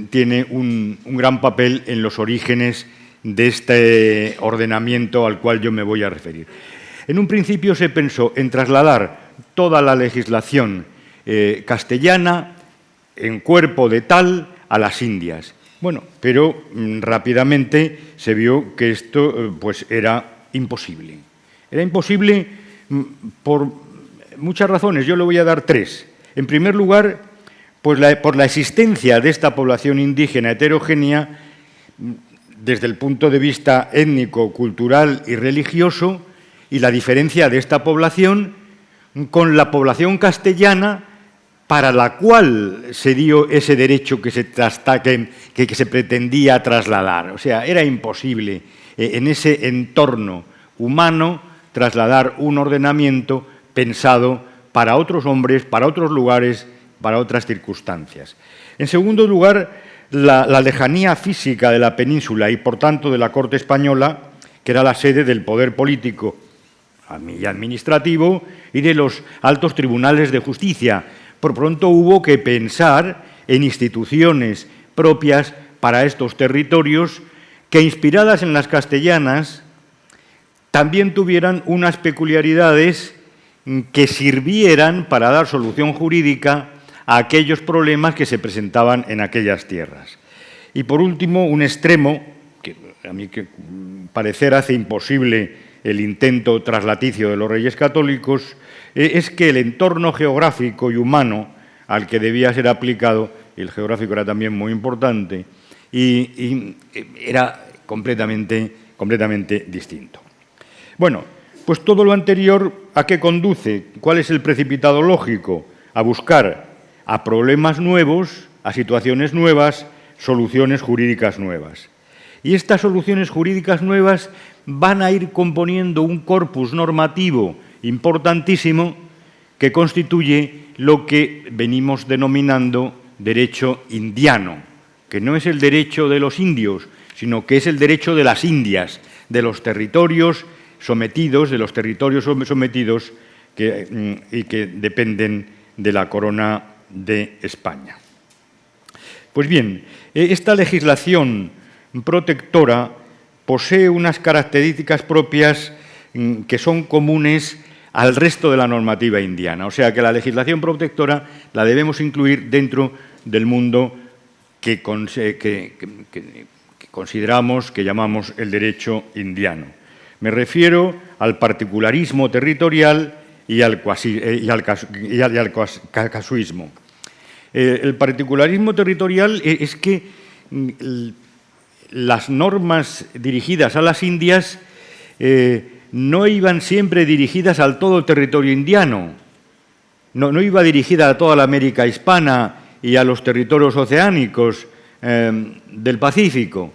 tiene un gran papel en los orígenes de este ordenamiento al cual yo me voy a referir. En un principio se pensó en trasladar toda la legislación castellana en cuerpo de tal a las Indias. Bueno, pero rápidamente se vio que esto pues, era imposible. Era imposible por muchas razones. Yo le voy a dar tres. En primer lugar, pues por la existencia de esta población indígena heterogénea desde el punto de vista étnico, cultural y religioso, y la diferencia de esta población con la población castellana para la cual se dio ese derecho que se pretendía trasladar. O sea, era imposible en ese entorno humano trasladar un ordenamiento pensado para otros hombres, para otros lugares, para otras circunstancias. En segundo lugar, la lejanía física de la península y, por tanto, de la corte española, que era la sede del poder político y administrativo y de los altos tribunales de justicia. Por pronto hubo que pensar en instituciones propias para estos territorios que, inspiradas en las castellanas, también tuvieran unas peculiaridades que sirvieran para dar solución jurídica a aquellos problemas que se presentaban en aquellas tierras. Y, por último, un extremo, que a mi parecer hace imposible el intento traslaticio de los reyes católicos, es que el entorno geográfico y humano al que debía ser aplicado, y el geográfico era también muy importante, y era completamente distinto. Bueno, pues todo lo anterior, ¿a qué conduce? ¿Cuál es el precipitado lógico? A buscar a problemas nuevos, a situaciones nuevas, soluciones jurídicas nuevas. Y estas soluciones jurídicas nuevas van a ir componiendo un corpus normativo importantísimo que constituye lo que venimos denominando derecho indiano, que no es el derecho de los indios, sino que es el derecho de las Indias, de los territorios sometidos, y que dependen de la Corona de España. Pues bien, esta legislación protectora posee unas características propias que son comunes al resto de la normativa indiana. O sea que la legislación protectora la debemos incluir dentro del mundo que consideramos, que llamamos el derecho indiano. Me refiero al particularismo territorial y al casuismo. El particularismo territorial es que las normas dirigidas a las Indias no iban siempre dirigidas al todo el territorio indiano, no iba dirigida a toda la América hispana y a los territorios oceánicos del Pacífico,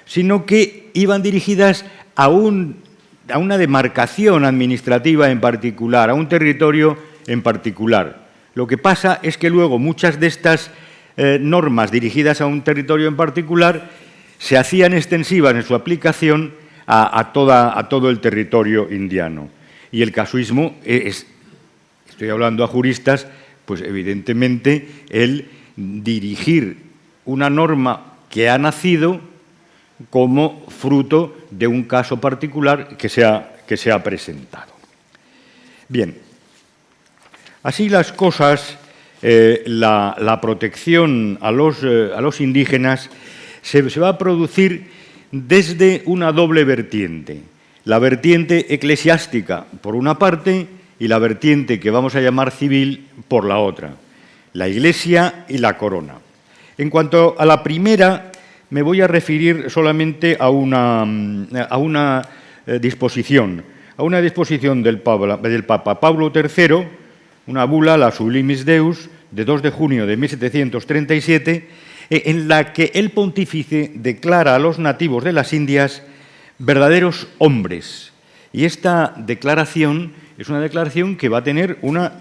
sino que iban dirigidas a una demarcación administrativa en particular, a un territorio en particular. Lo que pasa es que luego muchas de estas normas dirigidas a un territorio en particular se hacían extensivas en su aplicación a todo el territorio indiano. Y el casuismo estoy hablando a juristas, pues evidentemente el dirigir una norma que ha nacido como fruto de un caso particular que se ha presentado. Bien, así las cosas, la protección a los indígenas se va a producir desde una doble vertiente. La vertiente eclesiástica, por una parte, y la vertiente que vamos a llamar civil, por la otra. La Iglesia y la corona. En cuanto a la primera, me voy a referir solamente a una disposición del Papa Pablo III, una bula, la Sublimis Deus, de 2 de junio de 1737, en la que el pontífice declara a los nativos de las Indias verdaderos hombres. Y esta declaración es una declaración que va a tener una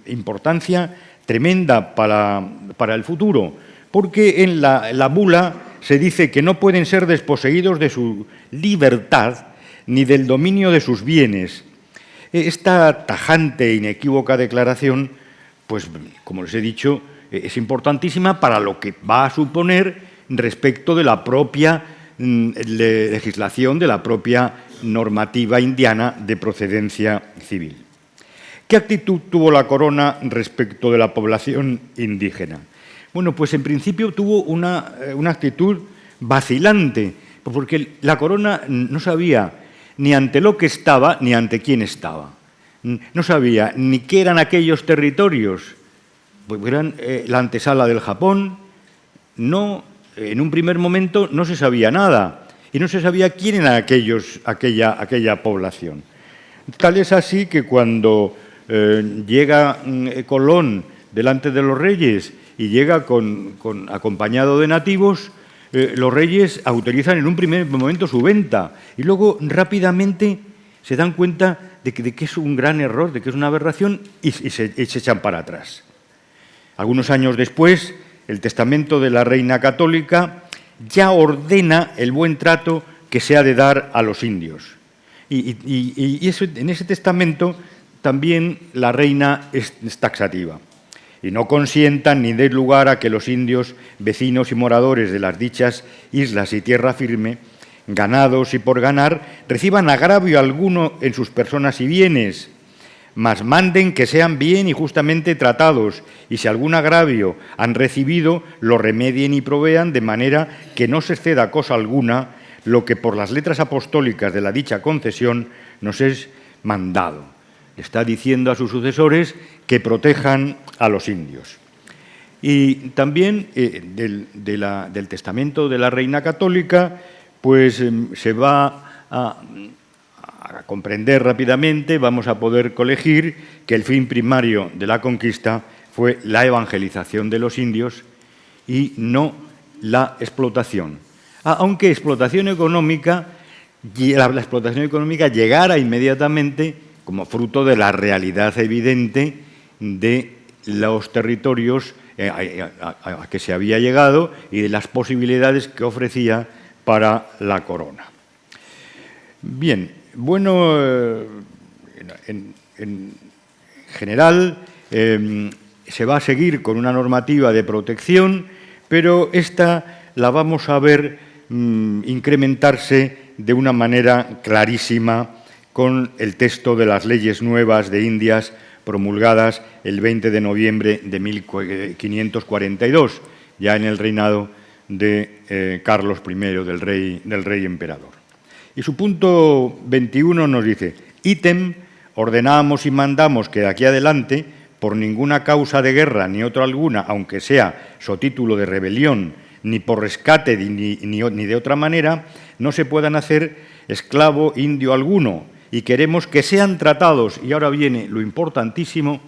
importancia tremenda para el futuro, porque en la bula se dice que no pueden ser desposeídos de su libertad ni del dominio de sus bienes. Esta tajante e inequívoca declaración, pues, como les he dicho, es importantísima para lo que va a suponer respecto de la propia legislación, de la propia normativa indiana de procedencia civil. ¿Qué actitud tuvo la corona respecto de la población indígena? Bueno, pues en principio tuvo una actitud vacilante, porque la corona no sabía ni ante lo que estaba ni ante quién estaba. No sabía ni qué eran aquellos territorios, pues eran la antesala del Japón. No, en un primer momento no se sabía nada y no se sabía quién era aquella población. Tal es así que cuando llega Colón delante de los reyes y llega acompañado de nativos, los reyes autorizan en un primer momento su venta y luego rápidamente se dan cuenta de que es un gran error, de que es una aberración y se echan para atrás. Algunos años después, el testamento de la reina católica ya ordena el buen trato que se ha de dar a los indios. Y eso, en ese testamento también la reina es taxativa. Y no consientan ni den lugar a que los indios, vecinos y moradores de las dichas islas y tierra firme, ganados y por ganar, reciban agravio alguno en sus personas y bienes, mas manden que sean bien y justamente tratados, y si algún agravio han recibido, lo remedien y provean, de manera que no se exceda cosa alguna lo que por las letras apostólicas de la dicha concesión nos es mandado. Está diciendo a sus sucesores que protejan a los indios. Y también del testamento de la reina católica, pues se va a comprender rápidamente, vamos a poder colegir que el fin primario de la conquista fue la evangelización de los indios y no la explotación. Aunque la explotación económica llegara inmediatamente como fruto de la realidad evidente de los territorios a que se había llegado y de las posibilidades que ofrecía para la corona. Bien, bueno, en general, se va a seguir con una normativa de protección, pero esta la vamos a ver incrementarse de una manera clarísima con el texto de las leyes nuevas de Indias promulgadas el 20 de noviembre de 1542, ya en el reinado de Carlos I, del rey emperador. Y su punto 21 nos dice: ítem, ordenamos y mandamos que de aquí adelante, por ninguna causa de guerra ni otra alguna, aunque sea so título de rebelión, ni por rescate ni de otra manera, no se puedan hacer esclavo indio alguno, y queremos que sean tratados, y ahora viene lo importantísimo,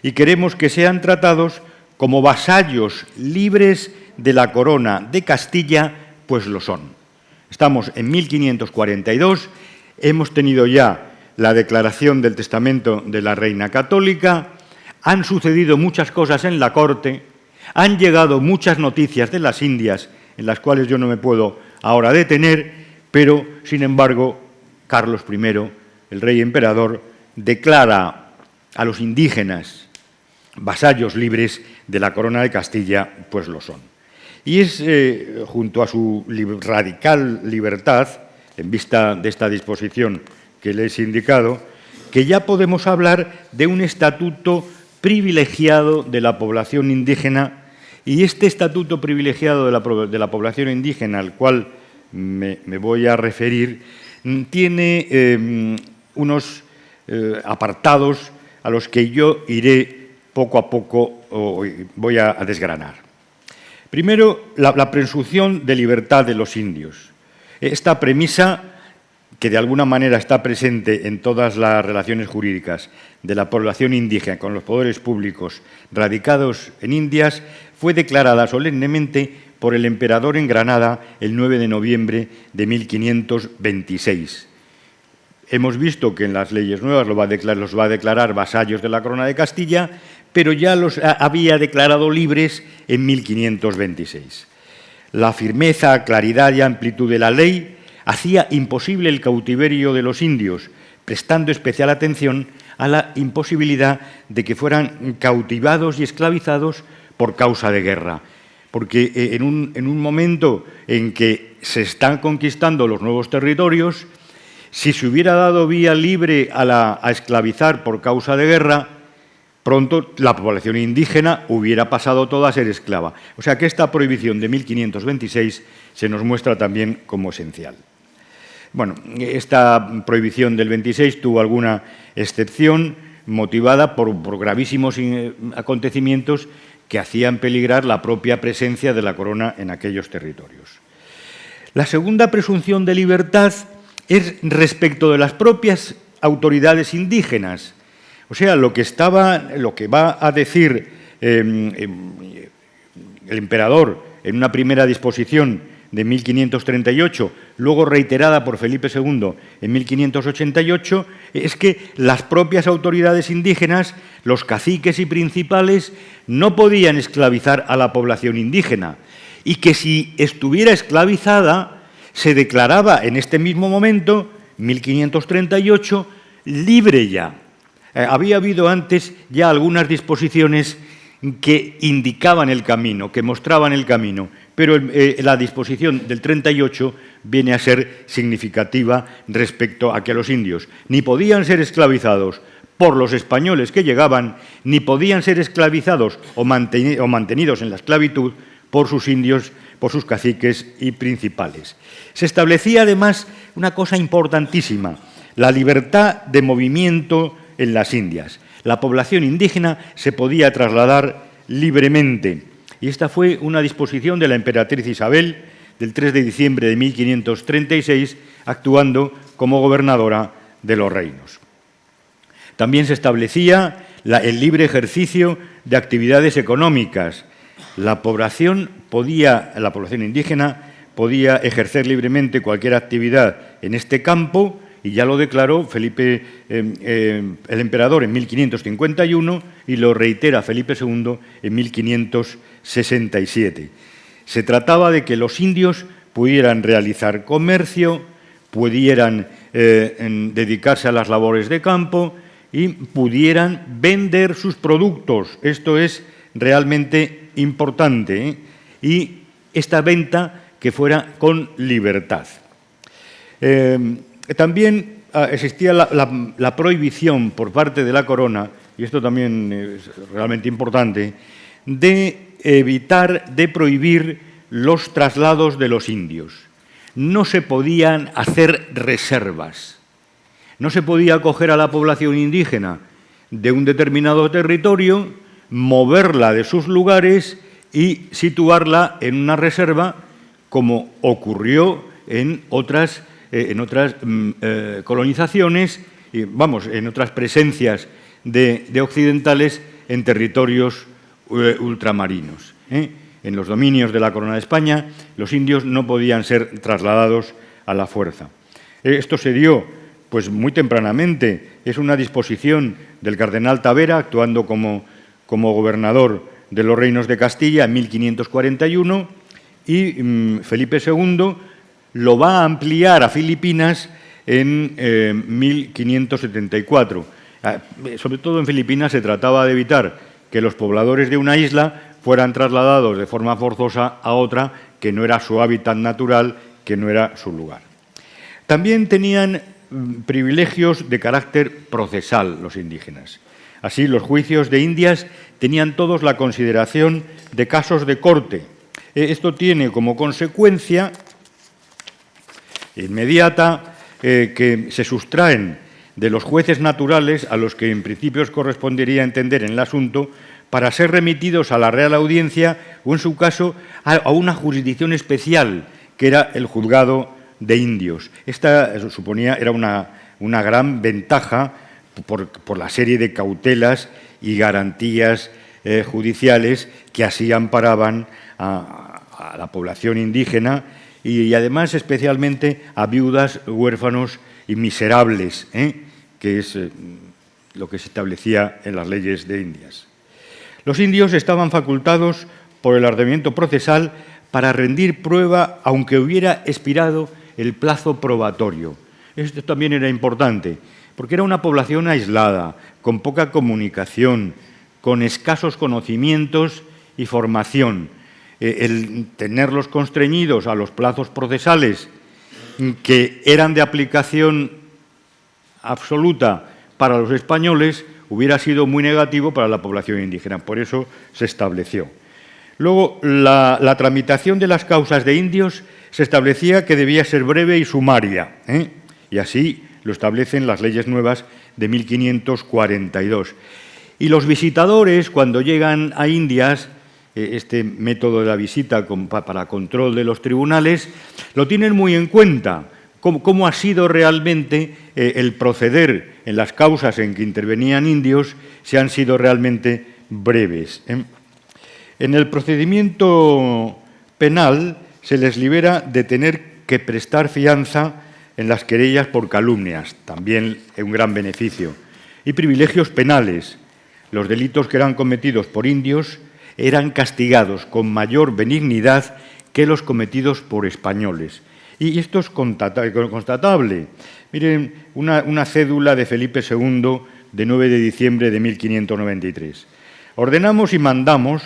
y queremos que sean tratados como vasallos libres de la corona de Castilla, pues lo son. Estamos en 1542, hemos tenido ya la declaración del testamento de la reina católica, han sucedido muchas cosas en la corte, han llegado muchas noticias de las Indias, en las cuales yo no me puedo ahora detener, pero, sin embargo, Carlos I, el rey emperador, declara a los indígenas vasallos libres de la corona de Castilla, pues lo son. Y es, junto a su radical libertad, en vista de esta disposición que les he indicado, que ya podemos hablar de un estatuto privilegiado de la población indígena, y este estatuto privilegiado de la población indígena, al cual me voy a referir, tiene unos apartados a los que yo iré poco a poco, voy a desgranar. Primero, la presunción de libertad de los indios. Esta premisa, que de alguna manera está presente en todas las relaciones jurídicas de la población indígena con los poderes públicos radicados en Indias, fue declarada solemnemente por el emperador en Granada el 9 de noviembre de 1526. Hemos visto que en las leyes nuevas los va a declarar vasallos de la corona de Castilla, pero ya los había declarado libres en 1526. La firmeza, claridad y amplitud de la ley hacía imposible el cautiverio de los indios, prestando especial atención a la imposibilidad de que fueran cautivados y esclavizados por causa de guerra. Porque en un momento en que se están conquistando los nuevos territorios, si se hubiera dado vía libre a esclavizar por causa de guerra, pronto la población indígena hubiera pasado toda a ser esclava. O sea que esta prohibición de 1526 se nos muestra también como esencial. Bueno, esta prohibición del 26 tuvo alguna excepción motivada por gravísimos acontecimientos que hacían peligrar la propia presencia de la corona en aquellos territorios. La segunda presunción de libertad es respecto de las propias autoridades indígenas. O sea, lo que va a decir el emperador en una primera disposición de 1538, luego reiterada por Felipe II en 1588, es que las propias autoridades indígenas, los caciques y principales, no podían esclavizar a la población indígena, y que si estuviera esclavizada, se declaraba en este mismo momento, 1538, libre ya. Había habido antes ya algunas disposiciones que indicaban el camino, que mostraban el camino, pero la disposición del 38 viene a ser significativa respecto a que los indios ni podían ser esclavizados por los españoles que llegaban, ni podían ser esclavizados o mantenidos en la esclavitud por sus indios, por sus caciques y principales. Se establecía además una cosa importantísima, la libertad de movimiento en las Indias. La población indígena se podía trasladar libremente, y esta fue una disposición de la emperatriz Isabel del 3 de diciembre de 1536, actuando como gobernadora de los reinos. También se establecía el libre ejercicio de actividades económicas. La población indígena podía ejercer libremente cualquier actividad en este campo, y ya lo declaró el emperador en 1551 y lo reitera Felipe II en 1567. Se trataba de que los indios pudieran realizar comercio, pudieran dedicarse a las labores de campo, y pudieran vender sus productos. Esto es realmente importante, ¿eh? Y esta venta que fuera con libertad. También existía la prohibición por parte de la corona, y esto también es realmente importante, de prohibir los traslados de los indios. No se podían hacer reservas. No se podía coger a la población indígena de un determinado territorio, moverla de sus lugares y situarla en una reserva, como ocurrió en otras colonizaciones, en otras presencias de occidentales en territorios ultramarinos. En los dominios de la Corona de España, los indios no podían ser trasladados a la fuerza. Esto se dio pues muy tempranamente. Es una disposición del cardenal Tavera, actuando como gobernador de los reinos de Castilla en 1541, y Felipe II lo va a ampliar a Filipinas en 1574. Sobre todo en Filipinas se trataba de evitar que los pobladores de una isla fueran trasladados de forma forzosa a otra que no era su hábitat natural, que no era su lugar. También tenían privilegios de carácter procesal los indígenas. Así, los juicios de Indias tenían todos la consideración de casos de corte. Esto tiene como consecuencia inmediata que se sustraen de los jueces naturales, a los que en principio correspondería entender en el asunto, para ser remitidos a la Real Audiencia o, en su caso, a una jurisdicción especial, que era el juzgado de indios. Esta era una gran ventaja por la serie de cautelas y garantías judiciales que así amparaban a la población indígena y además especialmente a viudas, huérfanos y miserables, que es lo que se establecía en las leyes de Indias. Los indios estaban facultados por el ordenamiento procesal para rendir prueba aunque hubiera expirado el plazo probatorio. Esto también era importante, porque era una población aislada, con poca comunicación, con escasos conocimientos y formación. El tenerlos constreñidos a los plazos procesales que eran de aplicación absoluta para los españoles hubiera sido muy negativo para la población indígena. Por eso se estableció. Luego, la tramitación de las causas de indios se establecía que debía ser breve y sumaria, y así lo establecen las leyes nuevas de 1542. Y los visitadores, cuando llegan a Indias, este método de la visita para control de los tribunales, lo tienen muy en cuenta, cómo ha sido realmente el proceder en las causas en que intervenían indios, si han sido realmente breves. En el procedimiento penal se les libera de tener que prestar fianza en las querellas por calumnias, también un gran beneficio, y privilegios penales. Los delitos que eran cometidos por indios eran castigados con mayor benignidad que los cometidos por españoles. Y esto es constatable. Miren, una cédula de Felipe II de 9 de diciembre de 1593. Ordenamos y mandamos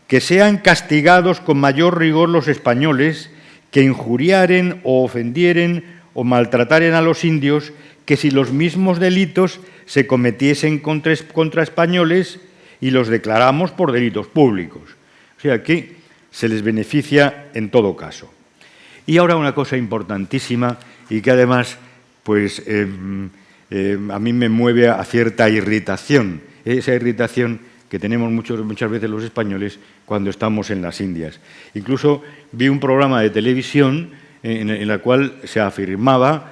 que sean castigados con mayor rigor los españoles que injuriaren o ofendieren o maltrataren a los indios, que si los mismos delitos se cometiesen contra españoles y los declaramos por delitos públicos. O sea que se les beneficia en todo caso. Y ahora una cosa importantísima y que además pues, a mí me mueve a cierta irritación, esa irritación que tenemos muchas veces los españoles cuando estamos en las Indias. Incluso vi un programa de televisión en el cual se afirmaba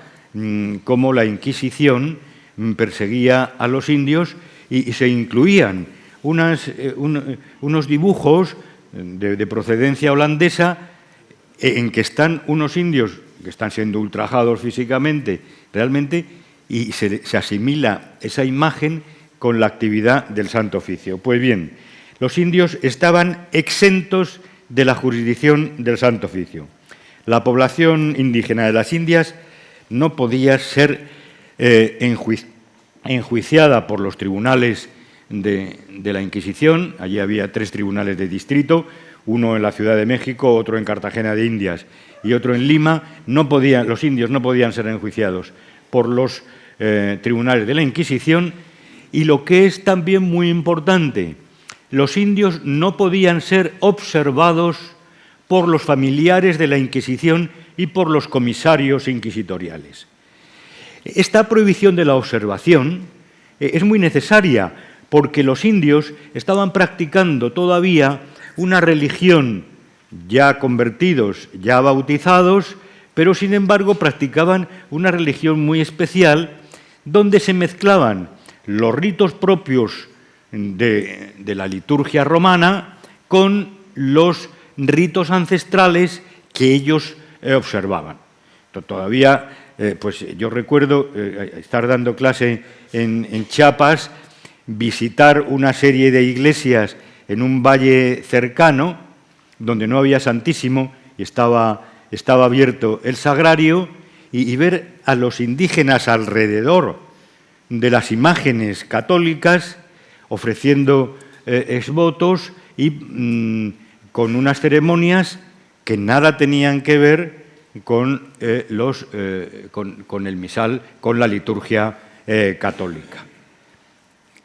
cómo la Inquisición perseguía a los indios y se incluían unos dibujos de procedencia holandesa en que están unos indios que están siendo ultrajados físicamente realmente y se asimila esa imagen con la actividad del Santo Oficio. Pues bien, los indios estaban exentos de la jurisdicción del Santo Oficio. La población indígena de las Indias no podía ser enjuiciada por los tribunales de la Inquisición. Allí había 3 tribunales de distrito, uno en la Ciudad de México, otro en Cartagena de Indias y otro en Lima. Los indios no podían ser enjuiciados por los tribunales de la Inquisición. Y lo que es también muy importante, los indios no podían ser observados por los familiares de la Inquisición y por los comisarios inquisitoriales. Esta prohibición de la observación es muy necesaria porque los indios estaban practicando todavía una religión, ya convertidos, ya bautizados, pero sin embargo practicaban una religión muy especial donde se mezclaban los ritos propios de la liturgia romana con los ritos ancestrales que ellos observaban. Todavía, pues yo recuerdo estar dando clase en Chiapas, visitar una serie de iglesias en un valle cercano, donde no había santísimo y estaba abierto el sagrario, y ver a los indígenas alrededor de las imágenes católicas ofreciendo exvotos y con unas ceremonias que nada tenían que ver con el misal, con la liturgia católica.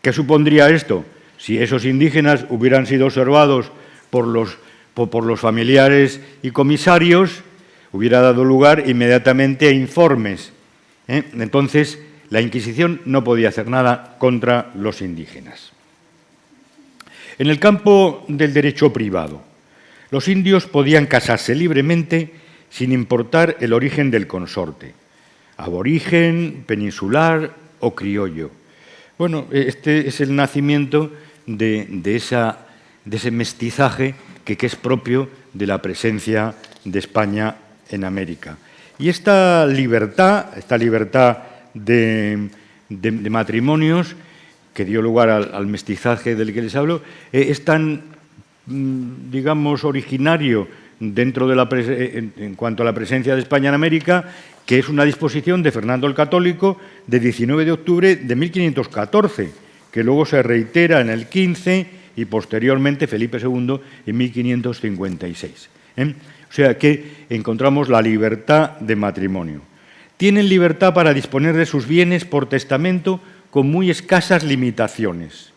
¿Qué supondría esto? Si esos indígenas hubieran sido observados por los familiares y comisarios, hubiera dado lugar inmediatamente a informes. Entonces, la Inquisición no podía hacer nada contra los indígenas. En el campo del derecho privado, los indios podían casarse libremente sin importar el origen del consorte, aborigen, peninsular o criollo. Bueno, este es el nacimiento de ese mestizaje que es propio de la presencia de España en América. Y esta libertad de matrimonios que dio lugar al mestizaje del que les hablo, es tan, digamos, originario dentro de en cuanto a la presencia de España en América, que es una disposición de Fernando el Católico de 19 de octubre de 1514, que luego se reitera en el 15 y posteriormente Felipe II en 1556. O sea que encontramos la libertad de matrimonio. Tienen libertad para disponer de sus bienes por testamento con muy escasas limitaciones.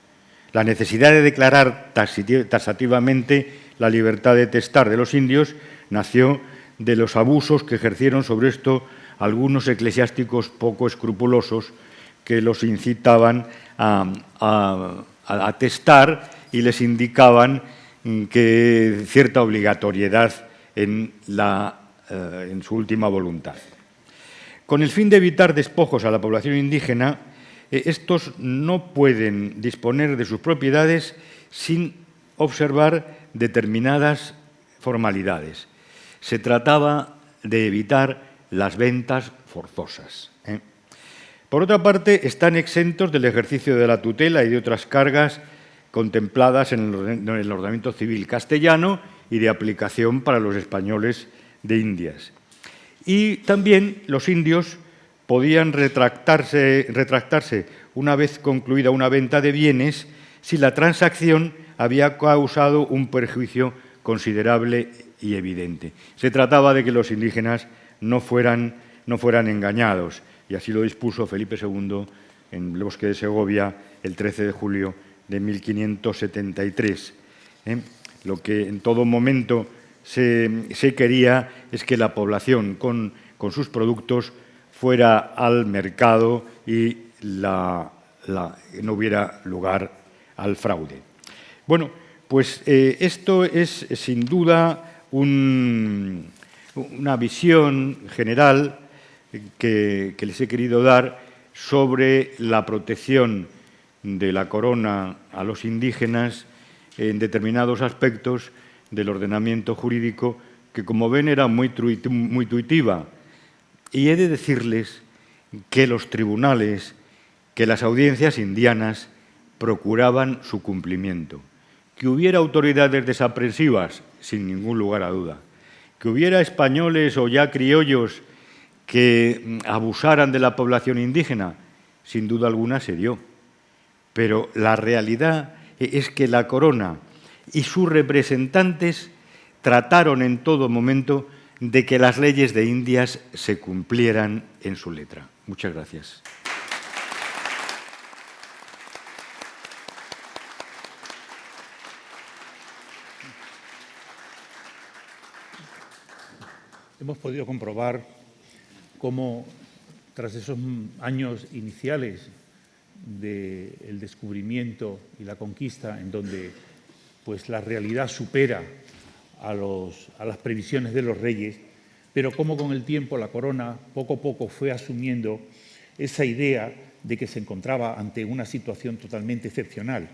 La necesidad de declarar taxativamente la libertad de testar de los indios nació de los abusos que ejercieron sobre esto algunos eclesiásticos poco escrupulosos que los incitaban a testar y les indicaban que cierta obligatoriedad en su última voluntad. Con el fin de evitar despojos a la población indígena, estos no pueden disponer de sus propiedades sin observar determinadas formalidades. Se trataba de evitar las ventas forzosas. Por otra parte, están exentos del ejercicio de la tutela y de otras cargas contempladas en el ordenamiento civil castellano y de aplicación para los españoles de Indias. Y también los indios podían retractarse una vez concluida una venta de bienes si la transacción había causado un perjuicio considerable y evidente. Se trataba de que los indígenas no fueran engañados, y así lo dispuso Felipe II en el bosque de Segovia el 13 de julio de 1573. Lo que en todo momento se quería es que la población con sus productos fuera al mercado y no hubiera lugar al fraude. Bueno, pues esto es sin duda una visión general que les he querido dar sobre la protección de la corona a los indígenas en determinados aspectos del ordenamiento jurídico, que como ven era muy intuitiva. Y he de decirles que los tribunales, que las audiencias indianas procuraban su cumplimiento. Que hubiera autoridades desaprensivas, sin ningún lugar a duda. Que hubiera españoles o ya criollos que abusaran de la población indígena, sin duda alguna se dio. Pero la realidad es que la corona y sus representantes trataron en todo momento de que las leyes de Indias se cumplieran en su letra. Muchas gracias. Hemos podido comprobar cómo, tras esos años iniciales del descubrimiento y la conquista, en donde pues, la realidad supera a las previsiones de los reyes, pero cómo con el tiempo la corona poco a poco fue asumiendo esa idea de que se encontraba ante una situación totalmente excepcional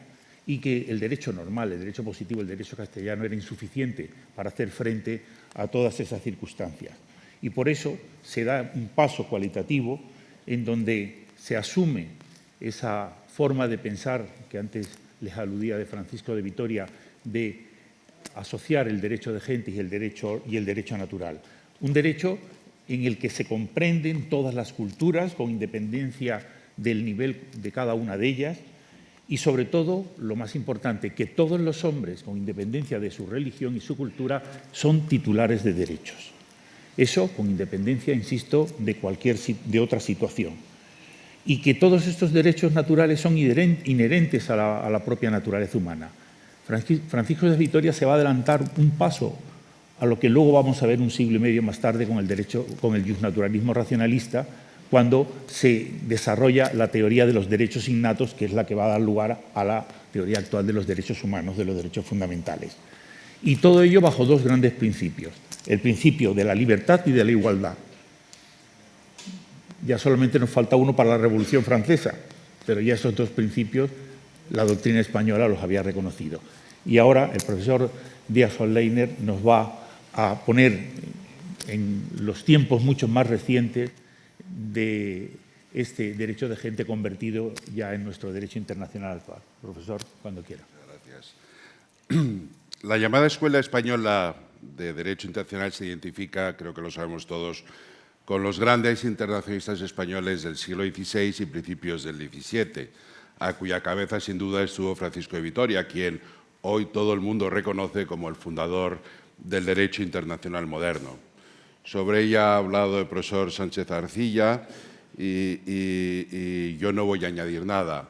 y que el derecho normal, el derecho positivo, el derecho castellano era insuficiente para hacer frente a todas esas circunstancias. Y por eso se da un paso cualitativo en donde se asume esa forma de pensar que antes les aludía de Francisco de Vitoria, de asociar el derecho de gentes y el derecho natural. Un derecho en el que se comprenden todas las culturas con independencia del nivel de cada una de ellas y, sobre todo, lo más importante, que todos los hombres, con independencia de su religión y su cultura, son titulares de derechos. Eso con independencia, insisto, de otra situación. Y que todos estos derechos naturales son inherentes a la propia naturaleza humana. Francisco de Vitoria se va a adelantar un paso a lo que luego vamos a ver un siglo y medio más tarde con el justnaturalismo racionalista, cuando se desarrolla la teoría de los derechos innatos, que es la que va a dar lugar a la teoría actual de los derechos humanos, de los derechos fundamentales. Y todo ello bajo dos grandes principios: el principio de la libertad y de la igualdad. Ya solamente nos falta uno para la Revolución Francesa, pero ya esos dos principios la doctrina española los había reconocido. Y ahora el profesor Díaz-Leiner nos va a poner en los tiempos mucho más recientes de este derecho de gente convertido ya en nuestro derecho internacional actual. Profesor, cuando quiera. Gracias. La llamada Escuela Española de Derecho Internacional se identifica, creo que lo sabemos todos, con los grandes internacionalistas españoles del siglo XVI y principios del XVII, a cuya cabeza sin duda estuvo Francisco de Vitoria, quien hoy todo el mundo reconoce como el fundador del derecho internacional moderno. Sobre ella ha hablado el profesor Sánchez Arcilla y yo no voy a añadir nada.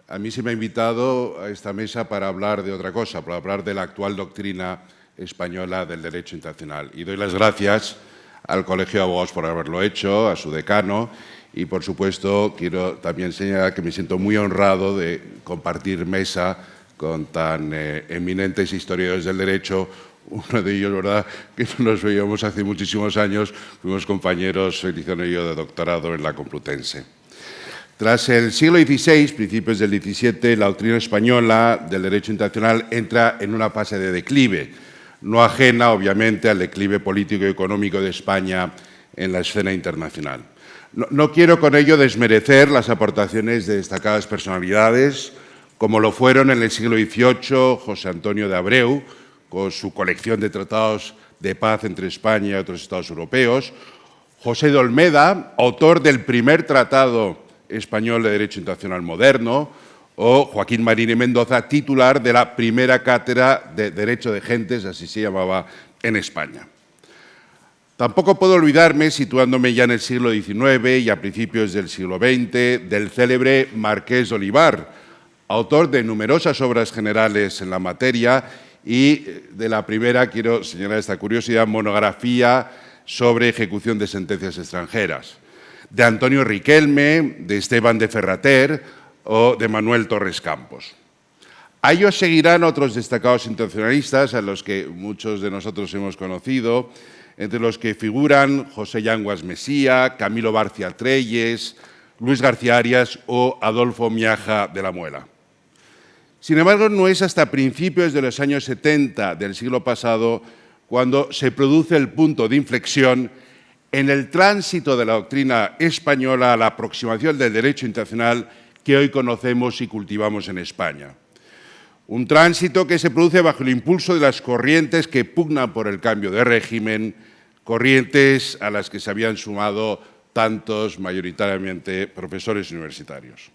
A mí se me ha invitado a esta mesa para hablar de otra cosa, para hablar de la actual doctrina española del derecho internacional. Y doy las gracias al Colegio de Abogados por haberlo hecho, a su decano, y por supuesto quiero también señalar que me siento muy honrado de compartir mesa con tan eminentes historiadores del derecho. Uno de ellos, ¿verdad?, que nos veíamos hace muchísimos años, fuimos compañeros, Feliciano y yo, de doctorado en la Complutense. Tras el siglo XVI, principios del XVII, la doctrina española del derecho internacional entra en una fase de declive, no ajena, obviamente, al declive político y económico de España en la escena internacional. No quiero con ello desmerecer las aportaciones de destacadas personalidades, como lo fueron en el siglo XVIII José Antonio de Abreu, con su colección de tratados de paz entre España y otros estados europeos, José de Olmeda, autor del primer tratado español de derecho internacional moderno, o Joaquín Marín y Mendoza, titular de la primera cátedra de Derecho de Gentes, así se llamaba, en España. Tampoco puedo olvidarme, situándome ya en el siglo XIX y a principios del siglo XX, del célebre Marqués de Olivar, autor de numerosas obras generales en la materia y de la primera, quiero señalar esta curiosidad, monografía sobre ejecución de sentencias extranjeras, de Antonio Riquelme, de Esteban de Ferrater o de Manuel Torres Campos. A ellos seguirán otros destacados internacionalistas a los que muchos de nosotros hemos conocido, entre los que figuran José Yanguas Mesía, Camilo Barcia Treyes, Luis García Arias o Adolfo Miaja de la Muela. Sin embargo, no es hasta principios de los años 70 del siglo pasado cuando se produce el punto de inflexión en el tránsito de la doctrina española a la aproximación del derecho internacional que hoy conocemos y cultivamos en España. Un tránsito que se produce bajo el impulso de las corrientes que pugnan por el cambio de régimen, corrientes a las que se habían sumado tantos mayoritariamente profesores universitarios.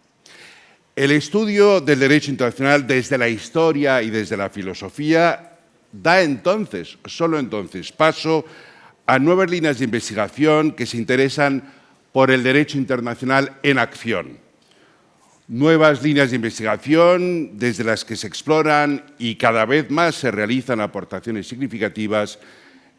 El estudio del derecho internacional desde la historia y desde la filosofía da entonces, solo entonces, paso a nuevas líneas de investigación que se interesan por el derecho internacional en acción. Nuevas líneas de investigación desde las que se exploran y cada vez más se realizan aportaciones significativas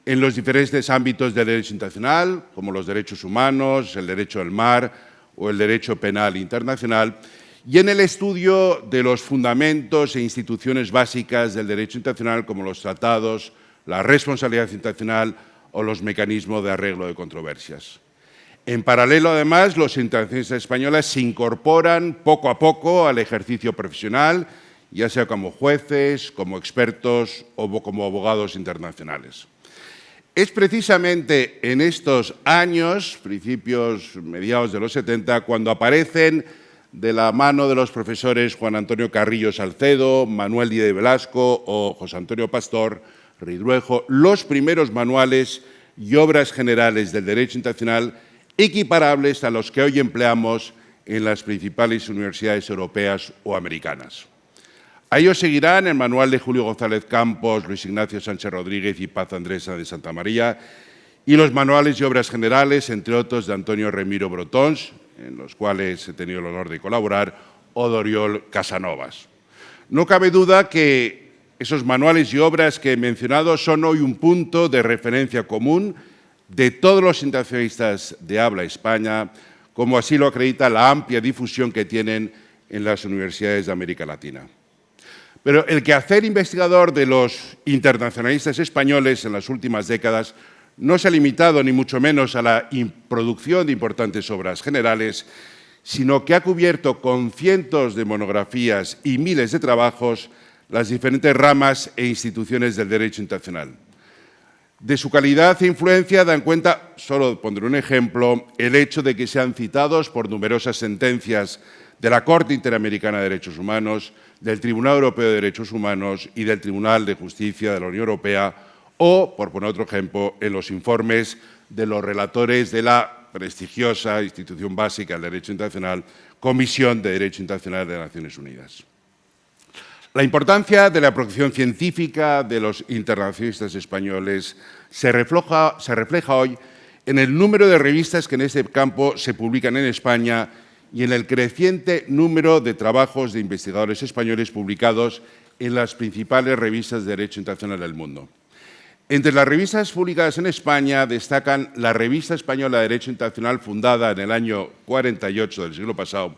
en los diferentes ámbitos del derecho internacional, como los derechos humanos, el derecho del mar o el derecho penal internacional, y en el estudio de los fundamentos e instituciones básicas del derecho internacional, como los tratados, la responsabilidad internacional o los mecanismos de arreglo de controversias. En paralelo, además, los internacionalistas españoles se incorporan poco a poco al ejercicio profesional, ya sea como jueces, como expertos o como abogados internacionales. Es precisamente en estos años, principios, mediados de los 70, cuando aparecen de la mano de los profesores Juan Antonio Carrillo Salcedo, Manuel Díaz de Velasco o José Antonio Pastor Ridruejo, los primeros manuales y obras generales del derecho internacional equiparables a los que hoy empleamos en las principales universidades europeas o americanas. A ellos seguirán el manual de Julio González Campos, Luis Ignacio Sánchez Rodríguez y Paz Andresa de Santa María y los manuales y obras generales, entre otros, de Antonio Remiro Brotons, en los cuales he tenido el honor de colaborar, o de Oriol Casanovas. No cabe duda que esos manuales y obras que he mencionado son hoy un punto de referencia común de todos los internacionalistas de habla España, como así lo acredita la amplia difusión que tienen en las universidades de América Latina. Pero el quehacer investigador de los internacionalistas españoles en las últimas décadas no se ha limitado ni mucho menos a la producción de importantes obras generales, sino que ha cubierto con cientos de monografías y miles de trabajos las diferentes ramas e instituciones del derecho internacional. De su calidad e influencia dan cuenta, solo pondré un ejemplo, el hecho de que sean citados por numerosas sentencias de la Corte Interamericana de Derechos Humanos, del Tribunal Europeo de Derechos Humanos y del Tribunal de Justicia de la Unión Europea, o, por poner otro ejemplo, en los informes de los relatores de la prestigiosa institución básica del derecho internacional, Comisión de Derecho Internacional de las Naciones Unidas. La importancia de la producción científica de los internacionalistas españoles se refleja hoy en el número de revistas que en este campo se publican en España y en el creciente número de trabajos de investigadores españoles publicados en las principales revistas de derecho internacional del mundo. Entre las revistas publicadas en España destacan la Revista Española de Derecho Internacional, fundada en el año 48 del siglo pasado,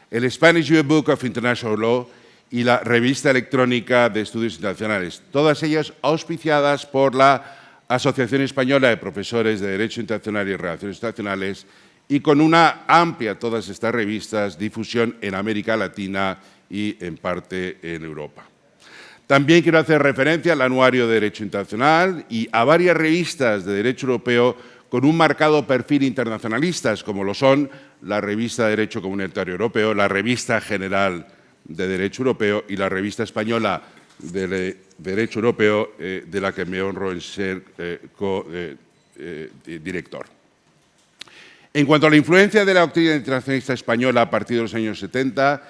el Spanish Yearbook of International Law y la Revista Electrónica de Estudios Internacionales, todas ellas auspiciadas por la Asociación Española de Profesores de Derecho Internacional y Relaciones Internacionales y con una amplia, todas estas revistas, difusión en América Latina y en parte en Europa. También quiero hacer referencia al Anuario de Derecho Internacional y a varias revistas de Derecho Europeo con un marcado perfil internacionalistas, como lo son la Revista de Derecho Comunitario Europeo, la Revista General de Derecho Europeo y la Revista Española de Derecho Europeo, de la que me honro en ser co-director. En cuanto a la influencia de la doctrina internacionalista española a partir de los años 70,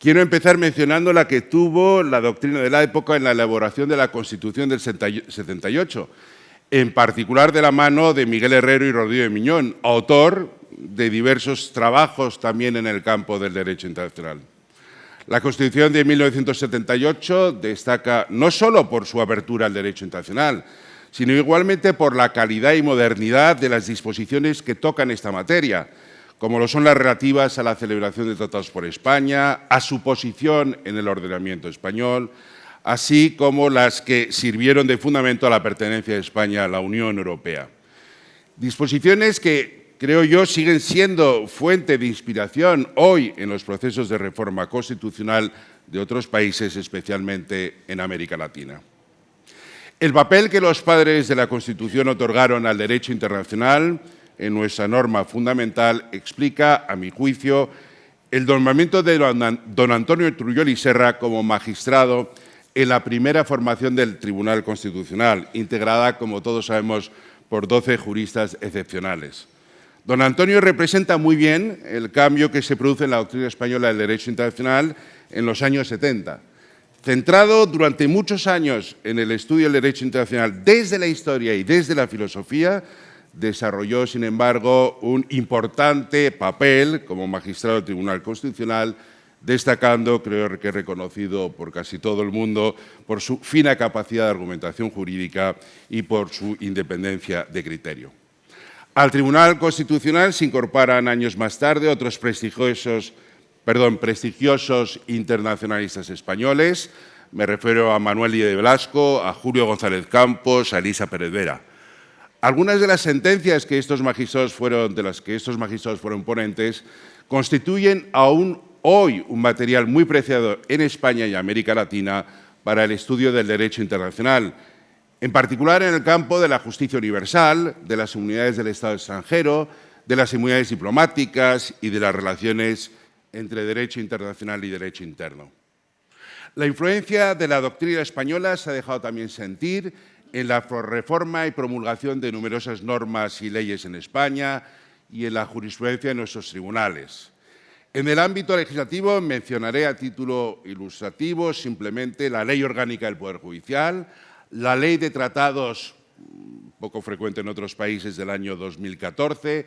quiero empezar mencionando la que tuvo la doctrina de la época en la elaboración de la Constitución del 78, en particular de la mano de Miguel Herrero y Rodrigo de Miñón, autor de diversos trabajos también en el campo del derecho internacional. La Constitución de 1978 destaca no solo por su apertura al derecho internacional, sino igualmente por la calidad y modernidad de las disposiciones que tocan esta materia, como lo son las relativas a la celebración de tratados por España, a su posición en el ordenamiento español, así como las que sirvieron de fundamento a la pertenencia de España a la Unión Europea. Disposiciones que, creo yo, siguen siendo fuente de inspiración hoy en los procesos de reforma constitucional de otros países, especialmente en América Latina. El papel que los padres de la Constitución otorgaron al derecho internacional en nuestra norma fundamental explica, a mi juicio, el nombramiento de don Antonio Trujillo y Serra como magistrado en la primera formación del Tribunal Constitucional, integrada, como todos sabemos, por 12 juristas excepcionales. Don Antonio representa muy bien el cambio que se produce en la doctrina española del derecho internacional en los años 70. Centrado durante muchos años en el estudio del derecho internacional desde la historia y desde la filosofía, desarrolló, sin embargo, un importante papel como magistrado del Tribunal Constitucional, destacando, creo que reconocido por casi todo el mundo, por su fina capacidad de argumentación jurídica y por su independencia de criterio. Al Tribunal Constitucional se incorporan años más tarde otros prestigiosos internacionalistas españoles. Me refiero a Manuel Díaz de Velasco, a Julio González Campos, a Elisa Pérez Vera. Algunas de las sentencias de las que estos magistrados fueron ponentes constituyen aún hoy un material muy preciado en España y América Latina para el estudio del derecho internacional, en particular en el campo de la justicia universal, de las inmunidades del Estado extranjero, de las inmunidades diplomáticas y de las relaciones entre derecho internacional y derecho interno. La influencia de la doctrina española se ha dejado también sentir en la reforma y promulgación de numerosas normas y leyes en España y en la jurisprudencia de nuestros tribunales. En el ámbito legislativo mencionaré a título ilustrativo simplemente la Ley Orgánica del Poder Judicial, la Ley de Tratados, poco frecuente en otros países, del año 2014,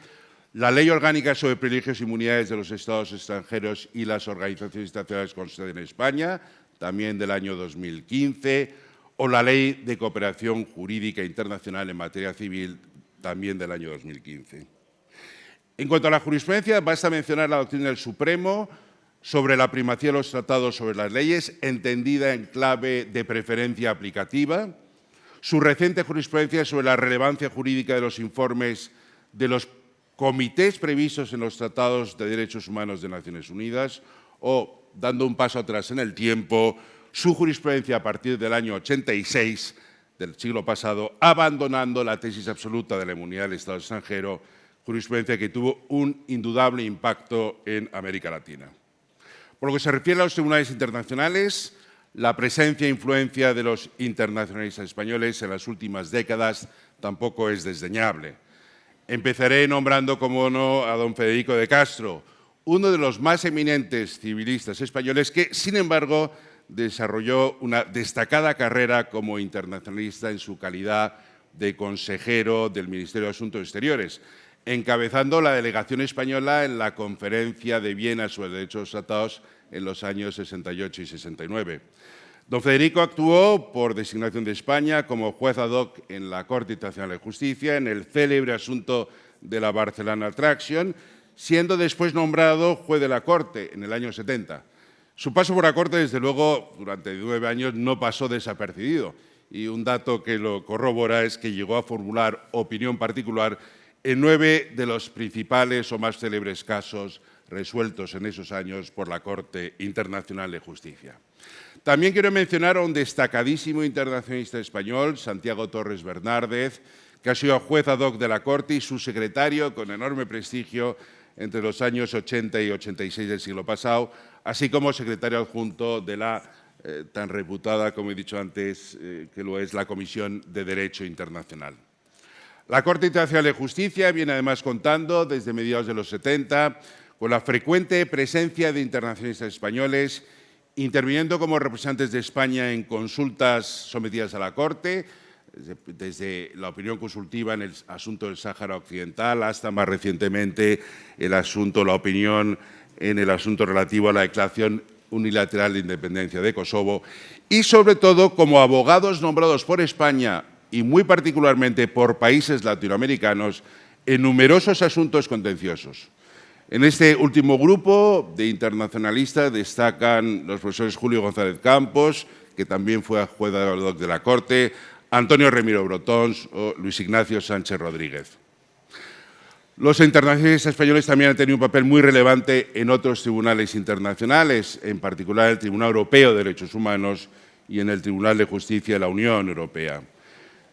la Ley Orgánica sobre Privilegios e Inmunidades de los Estados extranjeros y las organizaciones internacionales con sede en España, también del año 2015, o la Ley de Cooperación Jurídica Internacional en materia civil, también del año 2015. En cuanto a la jurisprudencia, basta mencionar la doctrina del Supremo sobre la primacía de los tratados sobre las leyes, entendida en clave de preferencia aplicativa, su reciente jurisprudencia sobre la relevancia jurídica de los informes de los comités previstos en los tratados de derechos humanos de Naciones Unidas o, dando un paso atrás en el tiempo, su jurisprudencia a partir del año 86 del siglo pasado, abandonando la tesis absoluta de la inmunidad del Estado extranjero, jurisprudencia que tuvo un indudable impacto en América Latina. Por lo que se refiere a los tribunales internacionales, la presencia e influencia de los internacionalistas españoles en las últimas décadas tampoco es desdeñable. Empezaré nombrando, como no, a don Federico de Castro, uno de los más eminentes civilistas españoles que, sin embargo, desarrolló una destacada carrera como internacionalista en su calidad de consejero del Ministerio de Asuntos Exteriores, encabezando la delegación española en la Conferencia de Viena sobre Derechos Tratados en los años 68 y 69. Don Federico actuó, por designación de España, como juez ad hoc en la Corte Internacional de Justicia en el célebre asunto de la Barcelona Attraction, siendo después nombrado juez de la Corte en el año 70. Su paso por la Corte, desde luego, durante 9 años no pasó desapercibido, y un dato que lo corrobora es que llegó a formular opinión particular en 9 de los principales o más célebres casos resueltos en esos años por la Corte Internacional de Justicia. También quiero mencionar a un destacadísimo internacionalista español, Santiago Torres Bernárdez, que ha sido juez ad hoc de la Corte y su secretario con enorme prestigio entre los años 80 y 86 del siglo pasado, así como secretario adjunto de la tan reputada, como he dicho antes, que lo es la Comisión de Derecho Internacional. La Corte Internacional de Justicia viene además contando desde mediados de los 70 con la frecuente presencia de internacionalistas españoles interviniendo como representantes de España en consultas sometidas a la Corte, desde la opinión consultiva en el asunto del Sáhara Occidental hasta más recientemente la opinión en el asunto relativo a la declaración unilateral de independencia de Kosovo y, sobre todo, como abogados nombrados por España y muy particularmente por países latinoamericanos en numerosos asuntos contenciosos. En este último grupo de internacionalistas destacan los profesores Julio González Campos, que también fue juez ad hoc de la Corte, Antonio Remiro Brotons o Luis Ignacio Sánchez Rodríguez. Los internacionalistas españoles también han tenido un papel muy relevante en otros tribunales internacionales, en particular el Tribunal Europeo de Derechos Humanos y en el Tribunal de Justicia de la Unión Europea.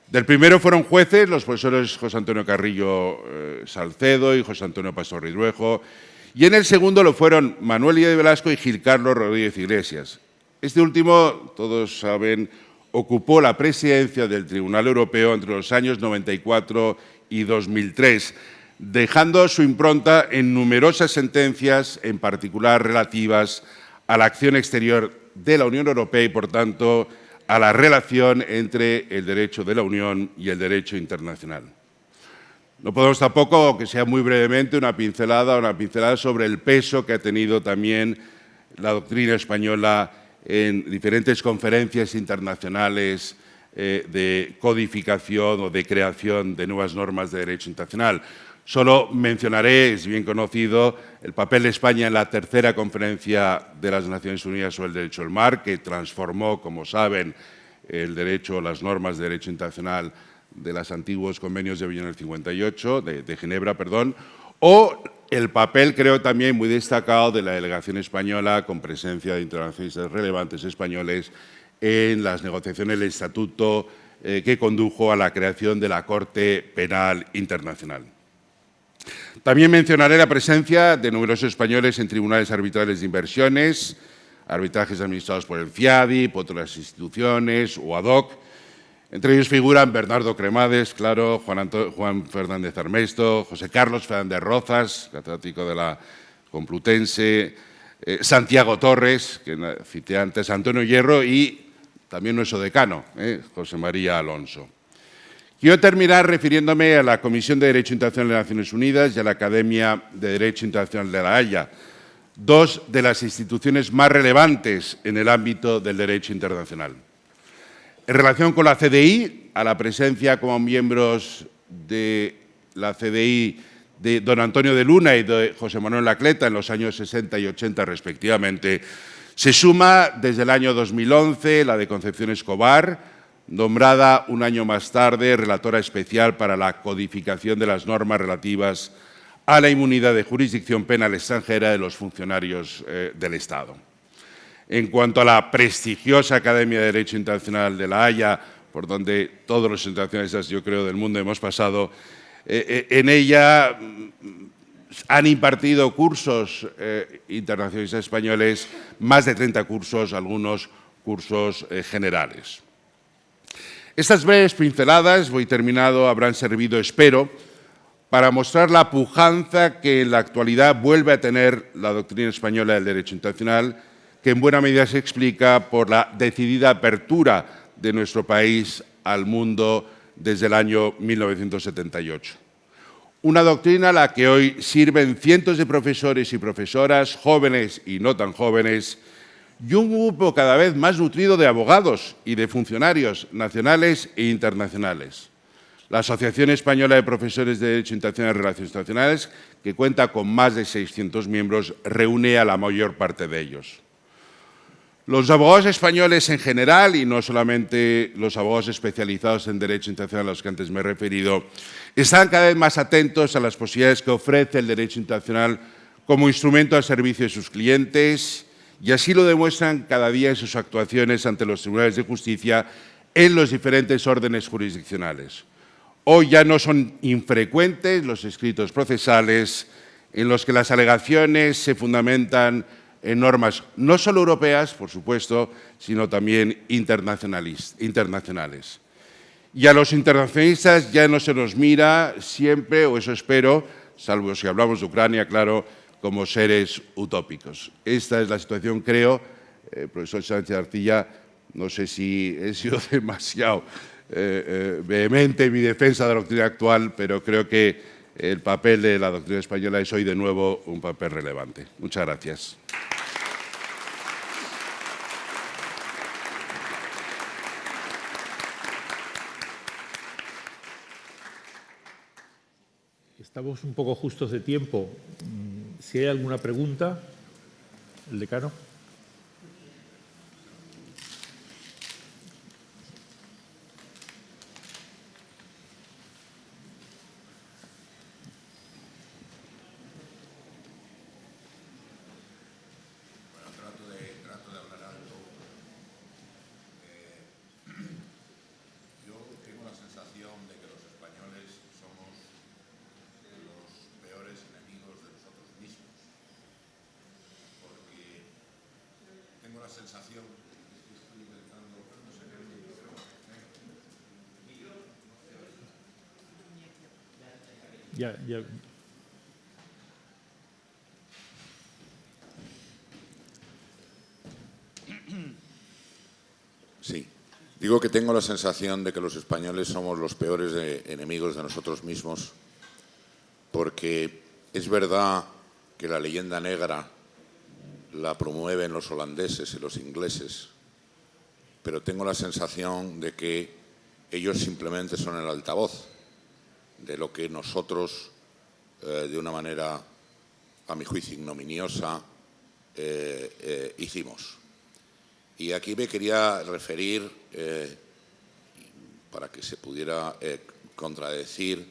Del primero fueron jueces los profesores José Antonio Carrillo Salcedo y José Antonio Pastor Ridruejo, y en el segundo lo fueron Manuel Díaz de Velasco y Gil Carlos Rodríguez Iglesias. Este último, todos saben, ocupó la presidencia del Tribunal Europeo entre los años 94 y 2003, dejando su impronta en numerosas sentencias, en particular relativas a la acción exterior de la Unión Europea y, por tanto, a la relación entre el derecho de la Unión y el derecho internacional. No podemos tampoco, aunque sea muy brevemente, una pincelada sobre el peso que ha tenido también la doctrina española en diferentes conferencias internacionales de codificación o de creación de nuevas normas de derecho internacional. Solo mencionaré, es bien conocido, el papel de España en la tercera conferencia de las Naciones Unidas sobre el derecho del mar, que transformó, como saben, el derecho, las normas de derecho internacional de los antiguos convenios de Viena del 58, de Ginebra, perdón, o el papel, creo, también muy destacado de la delegación española con presencia de internacionalistas relevantes españoles en las negociaciones del estatuto que condujo a la creación de la Corte Penal Internacional. También mencionaré la presencia de numerosos españoles en tribunales arbitrales de inversiones, arbitrajes administrados por el FIADI, por otras instituciones o ad hoc. Entre ellos figuran Bernardo Cremades, claro, Juan Fernández Armesto, José Carlos Fernández Rozas, catedrático de la Complutense, Santiago Torres, que cité antes, Antonio Hierro y también nuestro decano, José María Alonso. Quiero terminar refiriéndome a la Comisión de Derecho Internacional de las Naciones Unidas y a la Academia de Derecho Internacional de La Haya, dos de las instituciones más relevantes en el ámbito del derecho internacional. En relación con la CDI, a la presencia como miembros de la CDI de don Antonio de Luna y de José Manuel Lacleta en los años 60 y 80 respectivamente, se suma desde el año 2011 la de Concepción Escobar, nombrada un año más tarde relatora especial para la codificación de las normas relativas a la inmunidad de jurisdicción penal extranjera de los funcionarios del Estado. En cuanto a la prestigiosa Academia de Derecho Internacional de La Haya, por donde todos los internacionalistas, yo creo, del mundo hemos pasado, en ella han impartido cursos internacionalistas españoles, más de 30 cursos, algunos cursos generales. Estas breves pinceladas, voy terminado, habrán servido, espero, para mostrar la pujanza que en la actualidad vuelve a tener la doctrina española del derecho internacional, que en buena medida se explica por la decidida apertura de nuestro país al mundo desde el año 1978. Una doctrina a la que hoy sirven cientos de profesores y profesoras, jóvenes y no tan jóvenes, y un grupo cada vez más nutrido de abogados y de funcionarios nacionales e internacionales. La Asociación Española de Profesores de Derecho Internacional y Relaciones Internacionales, que cuenta con más de 600 miembros, reúne a la mayor parte de ellos. Los abogados españoles en general, y no solamente los abogados especializados en Derecho Internacional a los que antes me he referido, están cada vez más atentos a las posibilidades que ofrece el Derecho Internacional como instrumento al servicio de sus clientes, y así lo demuestran cada día en sus actuaciones ante los tribunales de justicia en los diferentes órdenes jurisdiccionales. Hoy ya no son infrecuentes los escritos procesales en los que las alegaciones se fundamentan en normas no solo europeas, por supuesto, sino también internacionales. Y a los internacionalistas ya no se nos mira siempre, o eso espero, salvo si hablamos de Ucrania, claro, como seres utópicos. Esta es la situación, creo, profesor Sánchez Arcilla, no sé si he sido demasiado vehemente en mi defensa de la doctrina actual, pero creo que el papel de la doctrina española es hoy de nuevo un papel relevante. Muchas gracias. Estamos un poco justos de tiempo. Si hay alguna pregunta, el decano. Trato de hablar alto. Yo tengo la sensación de que los españoles somos los peores enemigos de nosotros mismos, porque tengo la sensación Sí. Digo que tengo la sensación de que los españoles somos los peores enemigos de nosotros mismos, porque es verdad que la leyenda negra la promueven los holandeses y los ingleses, pero tengo la sensación de que ellos simplemente son el altavoz de lo que nosotros, de una manera, a mi juicio, ignominiosa, hicimos. Y aquí me quería referir, para que se pudiera contradecir,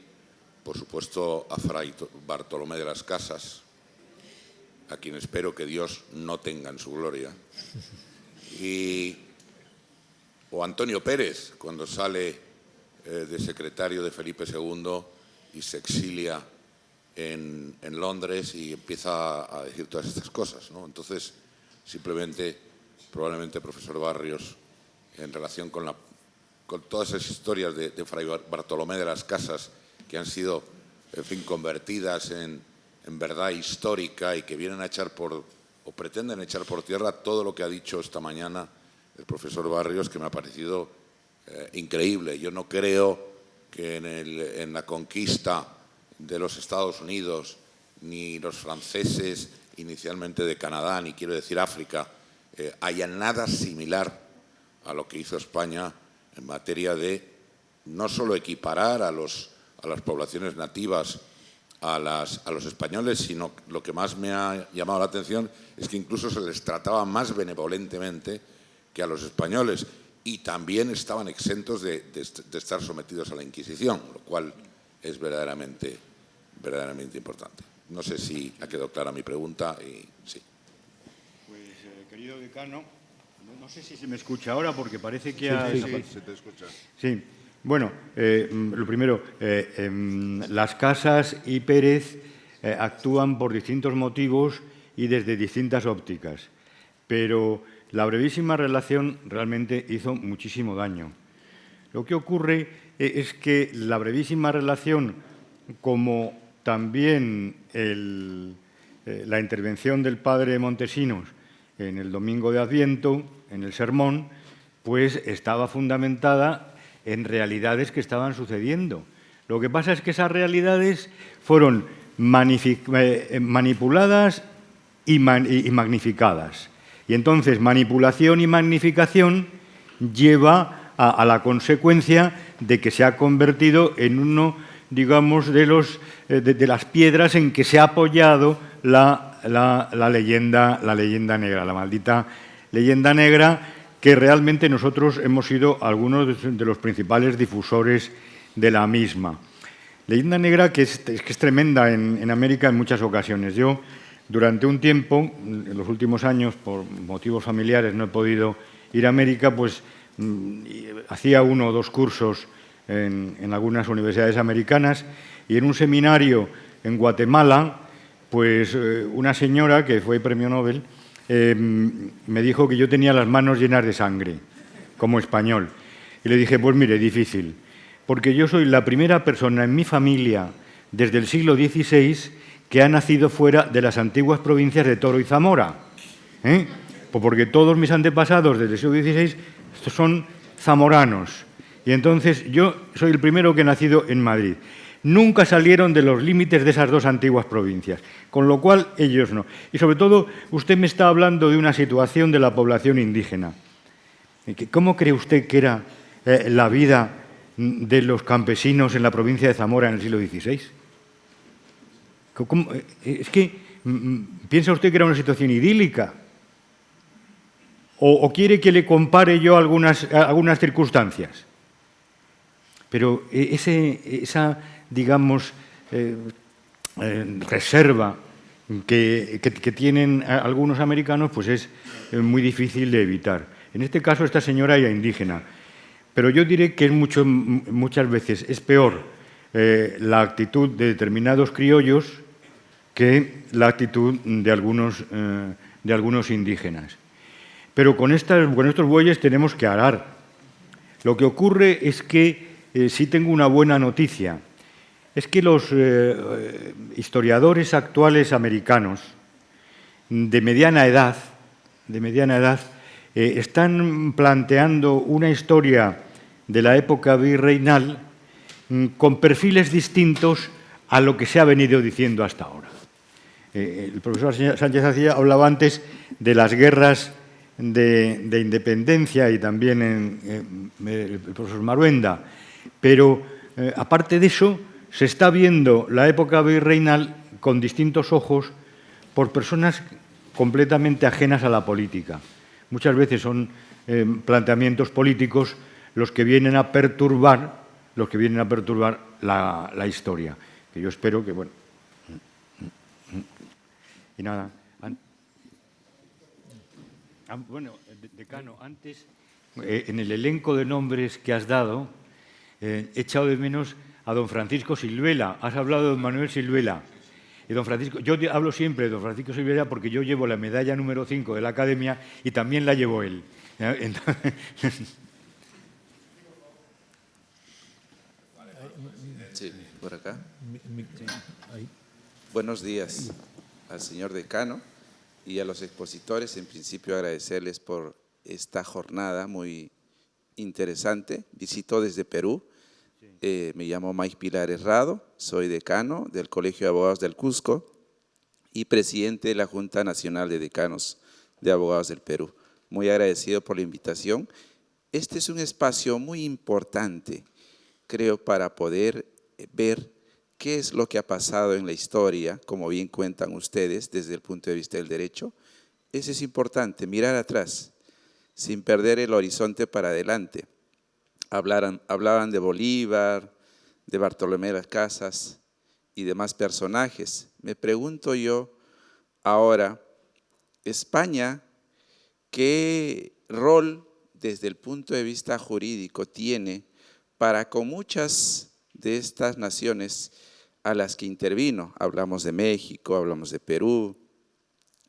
por supuesto, a Fray Bartolomé de las Casas, a quien espero que Dios no tenga en su gloria, o Antonio Pérez, cuando sale de secretario de Felipe II y se exilia en Londres y empieza a decir todas estas cosas, ¿no? Entonces, simplemente, probablemente, profesor Barrios, en relación con todas esas historias de Fray Bartolomé de las Casas que han sido, en fin, convertidas en verdad histórica y que vienen a echar o pretenden echar por tierra todo lo que ha dicho esta mañana el profesor Barrios, que me ha parecido increíble. Yo no creo que en la conquista de los Estados Unidos, ni los franceses inicialmente de Canadá, ni quiero decir África, haya nada similar a lo que hizo España en materia de no solo equiparar a las poblaciones nativas a los españoles, sino lo que más me ha llamado la atención es que incluso se les trataba más benevolentemente que a los españoles, y también estaban exentos de estar sometidos a la Inquisición, lo cual es verdaderamente importante. No sé si ha quedado clara mi pregunta. Sí. Pues, querido decano, no sé si se me escucha ahora, porque parece que Sí, se te escucha. Sí. Bueno, lo primero, las Casas y Pérez actúan por distintos motivos y desde distintas ópticas, pero la brevísima relación realmente hizo muchísimo daño. Lo que ocurre es que la brevísima relación, como también la intervención del padre Montesinos en el Domingo de Adviento, en el sermón, pues estaba fundamentada en realidades que estaban sucediendo. Lo que pasa es que esas realidades fueron manipuladas y magnificadas. Y entonces manipulación y magnificación lleva a la consecuencia de que se ha convertido en uno, digamos, de las piedras en que se ha apoyado la leyenda negra, la maldita leyenda negra, que realmente nosotros hemos sido algunos de los principales difusores de la misma. Leyenda negra que es tremenda en América en muchas ocasiones. Yo, durante un tiempo, en los últimos años, por motivos familiares, no he podido ir a América, pues hacía 1 o 2 cursos en algunas universidades americanas, y en un seminario en Guatemala, pues una señora que fue premio Nobel me dijo que yo tenía las manos llenas de sangre, como español. Y le dije, pues mire, difícil, porque yo soy la primera persona en mi familia desde el siglo XVI que ha nacido fuera de las antiguas provincias de Toro y Zamora. Pues porque todos mis antepasados desde el siglo XVI son zamoranos. Y entonces yo soy el primero que he nacido en Madrid. Nunca salieron de los límites de esas 2 antiguas provincias, con lo cual ellos no. Y sobre todo, usted me está hablando de una situación de la población indígena. ¿Cómo cree usted que era la vida de los campesinos en la provincia de Zamora en el siglo XVI? Es que, ¿piensa usted que era una situación idílica? ¿O quiere que le compare yo algunas circunstancias? Pero esa, digamos, reserva que tienen algunos americanos, pues es muy difícil de evitar. En este caso, esta señora era indígena. Pero yo diré que muchas veces es peor la actitud de determinados criollos que la actitud de algunos indígenas. Pero con estos bueyes tenemos que arar. Lo que ocurre es que sí tengo una buena noticia, es que los historiadores actuales americanos de mediana edad, están planteando una historia de la época virreinal con perfiles distintos a lo que se ha venido diciendo hasta ahora. El profesor Sánchez Acía hablaba antes de las guerras de independencia y también el profesor Maruenda, pero aparte de eso se está viendo la época virreinal con distintos ojos por personas completamente ajenas a la política. Muchas veces son planteamientos políticos los que vienen a perturbar la historia, que yo espero que, bueno. Y nada. Bueno, decano, antes, en el elenco de nombres que has dado, he echado de menos a don Francisco Silvela. Has hablado de don Manuel Silvela. Y don Francisco, yo hablo siempre de don Francisco Silvela porque yo llevo la medalla número 5 de la Academia y también la llevó él. Sí, por acá. Buenos días al señor decano y a los expositores. En principio, agradecerles por esta jornada muy interesante. Visito desde Perú. Me llamo Mike Pilar Herrado, soy decano del Colegio de Abogados del Cusco y presidente de la Junta Nacional de Decanos de Abogados del Perú. Muy agradecido por la invitación. Este es un espacio muy importante, creo, para poder ver qué es lo que ha pasado en la historia, como bien cuentan ustedes desde el punto de vista del derecho. Eso es importante, mirar atrás, sin perder el horizonte para adelante. Hablaban de Bolívar, de Bartolomé de las Casas y demás personajes. Me pregunto yo ahora, España, ¿qué rol desde el punto de vista jurídico tiene para con muchas de estas naciones a las que intervino? Hablamos de México, hablamos de Perú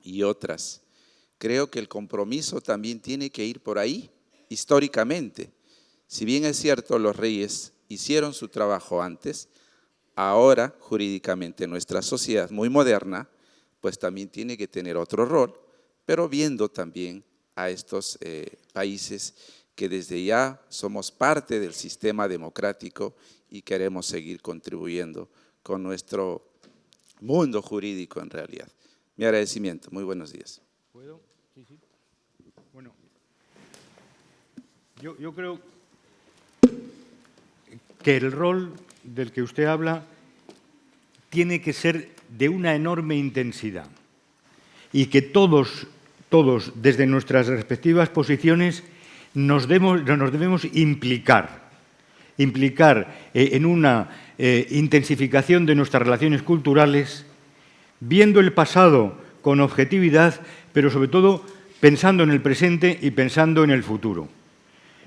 y otras. Creo que el compromiso también tiene que ir por ahí, históricamente. Si bien es cierto, los reyes hicieron su trabajo antes, ahora jurídicamente nuestra sociedad muy moderna, pues también tiene que tener otro rol, pero viendo también a estos países que desde ya somos parte del sistema democrático y queremos seguir contribuyendo con nuestro mundo jurídico en realidad. Mi agradecimiento. Muy buenos días. ¿Puedo? Sí, sí. Bueno, yo creo que el rol del que usted habla tiene que ser de una enorme intensidad y que todos, desde nuestras respectivas posiciones, nos debemos implicar en una intensificación de nuestras relaciones culturales, viendo el pasado con objetividad, pero sobre todo pensando en el presente y pensando en el futuro.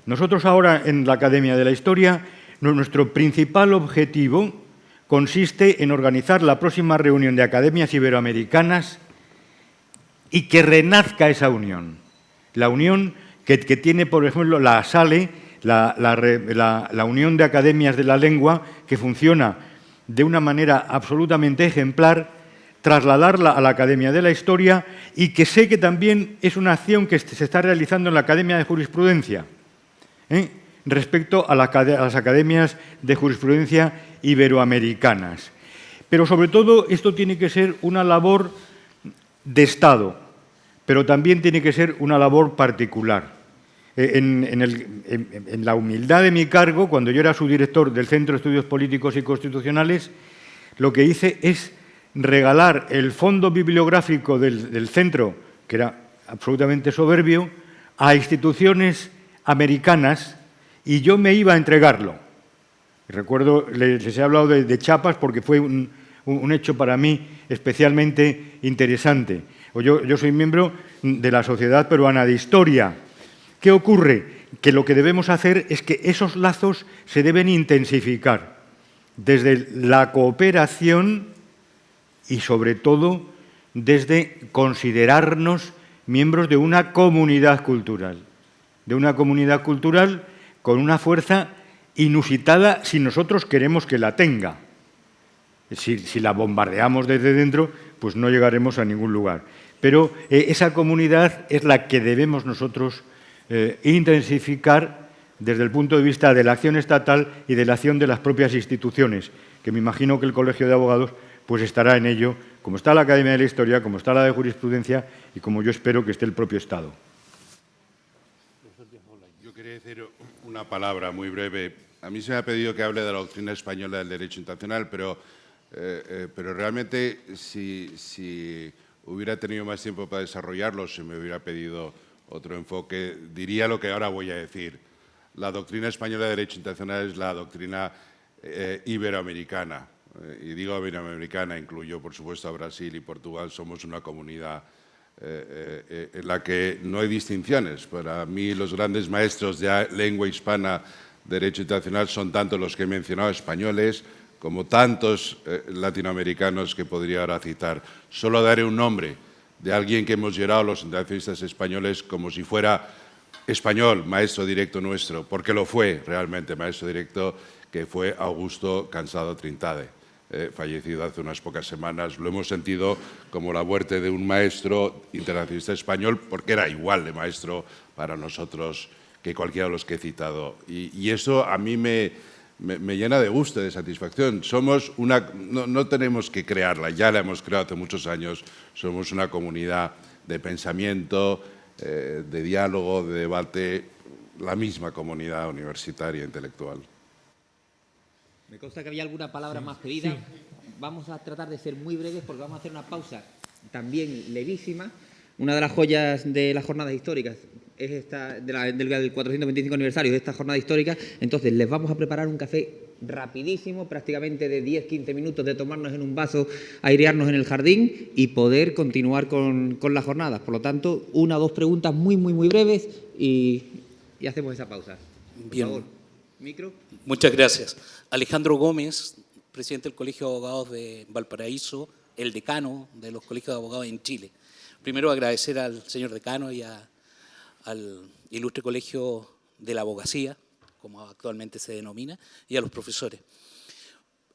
Nosotros ahora en la Academia de la Historia, nuestro principal objetivo consiste en organizar la próxima reunión de academias iberoamericanas y que renazca esa unión. La unión que tiene, por ejemplo, la ASALE, la Unión de Academias de la Lengua, que funciona de una manera absolutamente ejemplar, trasladarla a la Academia de la Historia y que sé que también es una acción que se está realizando en la Academia de Jurisprudencia, respecto a las academias de jurisprudencia iberoamericanas. Pero sobre todo esto tiene que ser una labor de Estado, pero también tiene que ser una labor particular. En la humildad de mi cargo, cuando yo era subdirector del Centro de Estudios Políticos y Constitucionales, lo que hice es regalar el fondo bibliográfico del centro, que era absolutamente soberbio, a instituciones americanas y yo me iba a entregarlo. Recuerdo, les he hablado de Chiapas porque fue un hecho para mí especialmente interesante. Yo soy miembro de la Sociedad Peruana de Historia. ¿Qué ocurre? Que lo que debemos hacer es que esos lazos se deben intensificar desde la cooperación y, sobre todo, desde considerarnos miembros de una comunidad cultural con una fuerza inusitada si nosotros queremos que la tenga. Si la bombardeamos desde dentro, pues no llegaremos a ningún lugar. Pero esa comunidad es la que debemos nosotros intensificar desde el punto de vista de la acción estatal y de la acción de las propias instituciones, que me imagino que el Colegio de Abogados pues estará en ello, como está la Academia de la Historia, como está la de Jurisprudencia y como yo espero que esté el propio Estado. Yo quería decir una palabra muy breve. A mí se me ha pedido que hable de la doctrina española del derecho internacional, pero realmente si hubiera tenido más tiempo para desarrollarlo, se me hubiera pedido otro enfoque. Diría lo que ahora voy a decir. La doctrina española de derecho internacional es la doctrina iberoamericana. Y digo iberoamericana, incluyo por supuesto a Brasil y Portugal. Somos una comunidad en la que no hay distinciones. Para mí los grandes maestros de lengua hispana de derecho internacional son tanto los que he mencionado, españoles, como tantos latinoamericanos que podría ahora citar. Solo daré un nombre de alguien que hemos llegado los internacionalistas españoles como si fuera español, maestro directo nuestro, porque lo fue realmente maestro directo, que fue Augusto Cansado Trindade, fallecido hace unas pocas semanas. Lo hemos sentido como la muerte de un maestro internacionalista español, porque era igual de maestro para nosotros que cualquiera de los que he citado. Y eso a mí me llena de gusto, de satisfacción. Somos no tenemos que crearla, ya la hemos creado hace muchos años. Somos una comunidad de pensamiento, de diálogo, de debate, la misma comunidad universitaria intelectual. Me consta que había alguna palabra más pedida. Sí. Vamos a tratar de ser muy breves porque vamos a hacer una pausa también levísima. Una de las joyas de las jornadas históricas es esta, del 425 aniversario de esta jornada histórica. Entonces, les vamos a preparar un café rapidísimo, prácticamente de 10-15 minutos de tomarnos en un vaso, airearnos en el jardín y poder continuar con las jornadas. Por lo tanto, una o dos preguntas muy breves y hacemos esa pausa. Bien. Por favor, micro. Muchas gracias. Alejandro Gómez, presidente del Colegio de Abogados de Valparaíso, el decano de los colegios de abogados en Chile. Primero agradecer al señor decano y al ilustre Colegio de la Abogacía, como actualmente se denomina, y a los profesores.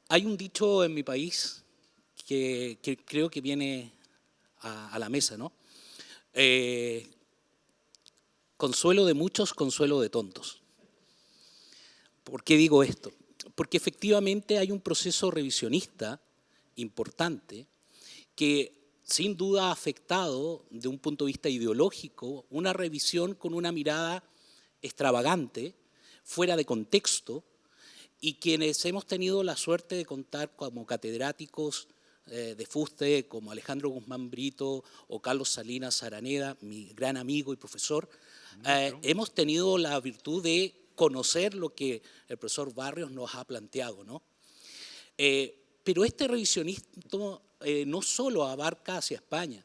Hay un dicho en mi país que creo que viene a la mesa, ¿no? Consuelo de muchos, consuelo de tontos. ¿Por qué digo esto? Porque efectivamente hay un proceso revisionista importante que sin duda ha afectado de un punto de vista ideológico una revisión con una mirada extravagante, fuera de contexto, y quienes hemos tenido la suerte de contar como catedráticos de fuste, como Alejandro Guzmán Brito o Carlos Salinas Araneda, mi gran amigo y profesor, hemos tenido la virtud de conocer lo que el profesor Barrios nos ha planteado, ¿no? Pero este revisionismo no solo abarca hacia España.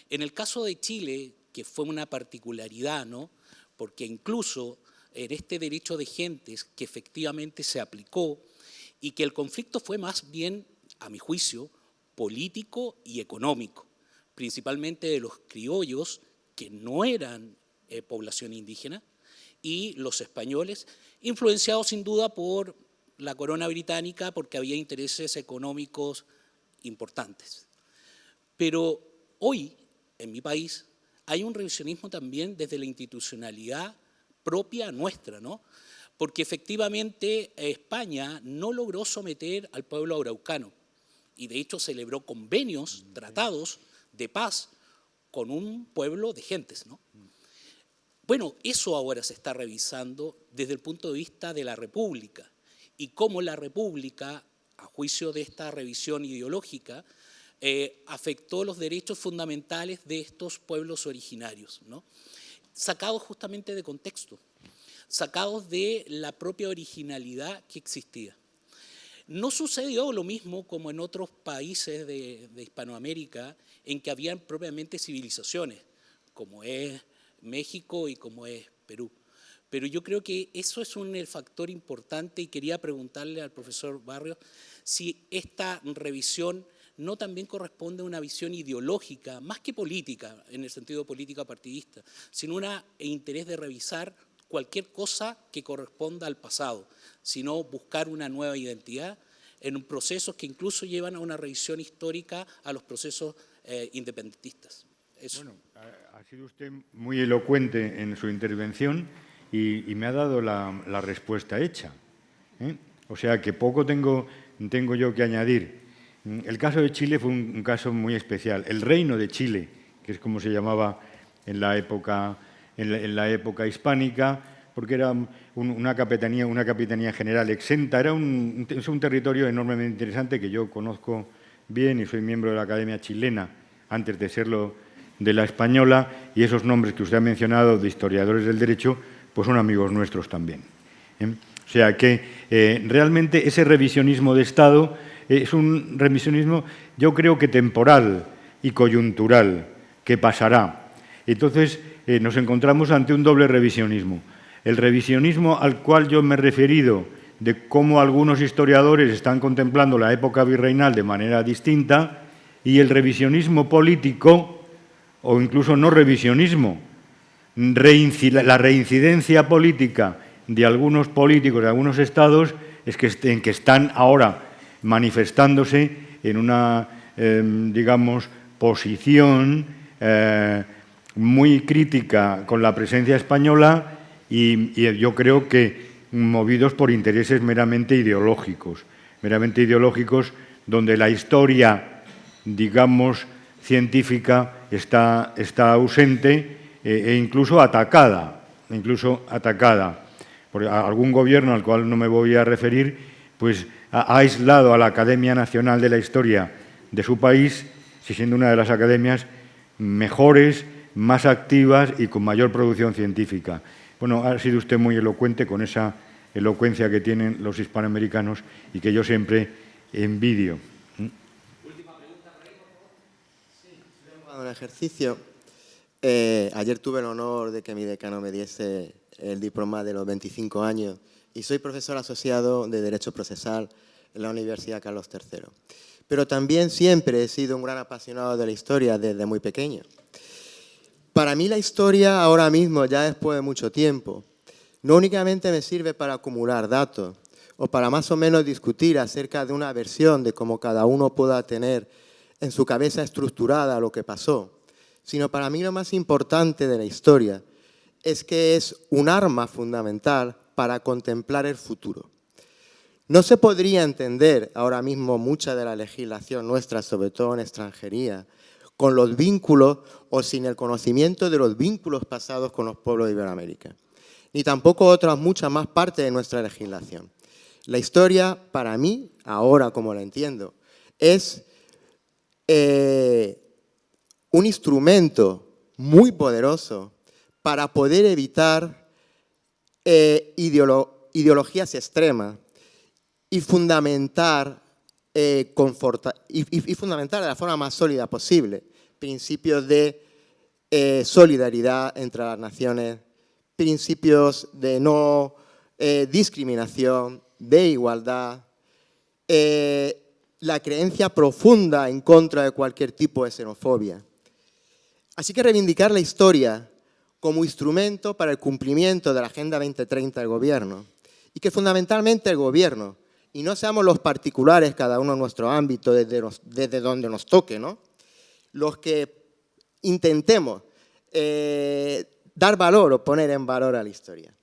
En el caso de Chile, que fue una particularidad, ¿no? Porque incluso en este derecho de gentes que efectivamente se aplicó y que el conflicto fue más bien, a mi juicio, político y económico, principalmente de los criollos que no eran población indígena y los españoles, influenciados sin duda por la corona británica porque había intereses económicos importantes. Pero hoy, en mi país, hay un revisionismo también desde la institucionalidad propia nuestra, ¿no? Porque efectivamente España no logró someter al pueblo araucano y de hecho celebró convenios, tratados de paz con un pueblo de gentes, ¿no? Bueno, eso ahora se está revisando desde el punto de vista de la República y cómo la República, a juicio de esta revisión ideológica, afectó los derechos fundamentales de estos pueblos originarios, ¿no? Sacados justamente de contexto, sacados de la propia originalidad que existía. No sucedió lo mismo como en otros países de Hispanoamérica en que habían propiamente civilizaciones, como es México y como es Perú. Pero yo creo que eso es el factor importante y quería preguntarle al profesor Barrios si esta revisión no también corresponde a una visión ideológica, más que política, en el sentido política partidista, sino un interés de revisar cualquier cosa que corresponda al pasado, sino buscar una nueva identidad, en procesos que incluso llevan a una revisión histórica a los procesos independentistas. Eso. Bueno, ha sido usted muy elocuente en su intervención y me ha dado la respuesta hecha, ¿eh? O sea que poco tengo yo que añadir. El caso de Chile fue un caso muy especial. El Reino de Chile, que es como se llamaba en la época hispánica, porque era una capitanía general exenta, es un territorio enormemente interesante que yo conozco bien y soy miembro de la Academia Chilena, antes de serlo de la española, y esos nombres que usted ha mencionado de historiadores del derecho, pues son amigos nuestros también, ¿eh? O sea que realmente ese revisionismo de Estado es un revisionismo, yo creo que temporal y coyuntural, que pasará. Entonces nos encontramos ante un doble revisionismo. El revisionismo al cual yo me he referido, de cómo algunos historiadores están contemplando la época virreinal de manera distinta, y el revisionismo político, o incluso no revisionismo, la reincidencia política de algunos políticos de algunos estados en que están ahora manifestándose en una, digamos, posición muy crítica con la presencia española y yo creo que movidos por intereses meramente ideológicos, donde la historia, digamos, científica está ausente e incluso atacada. Porque algún gobierno al cual no me voy a referir, pues ha aislado a la Academia Nacional de la Historia de su país, siendo una de las academias mejores, más activas y con mayor producción científica. Bueno, ha sido usted muy elocuente con esa elocuencia que tienen los hispanoamericanos y que yo siempre envidio. Última pregunta por ahí, por favor. Sí, un ejercicio. Ayer tuve el honor de que mi decano me diese el diploma de los 25 años y soy profesor asociado de Derecho Procesal en la Universidad Carlos III. Pero también siempre he sido un gran apasionado de la historia desde muy pequeño. Para mí la historia ahora mismo, ya después de mucho tiempo, no únicamente me sirve para acumular datos o para más o menos discutir acerca de una versión de cómo cada uno pueda tener en su cabeza estructurada lo que pasó, sino para mí lo más importante de la historia es que es un arma fundamental para contemplar el futuro. No se podría entender ahora mismo mucha de la legislación nuestra, sobre todo en extranjería, con los vínculos o sin el conocimiento de los vínculos pasados con los pueblos de Iberoamérica, ni tampoco otras muchas más partes de nuestra legislación. La historia, para mí, ahora como la entiendo, es un instrumento muy poderoso para poder evitar ideologías extremas y fundamentar de la forma más sólida posible principios de solidaridad entre las naciones, principios de no discriminación, de igualdad, la creencia profunda en contra de cualquier tipo de xenofobia. Así que reivindicar la historia como instrumento para el cumplimiento de la Agenda 2030 del Gobierno y que fundamentalmente el Gobierno, y no seamos los particulares, cada uno en nuestro ámbito, desde donde nos toque, ¿no?, los que intentemos dar valor o poner en valor a la historia.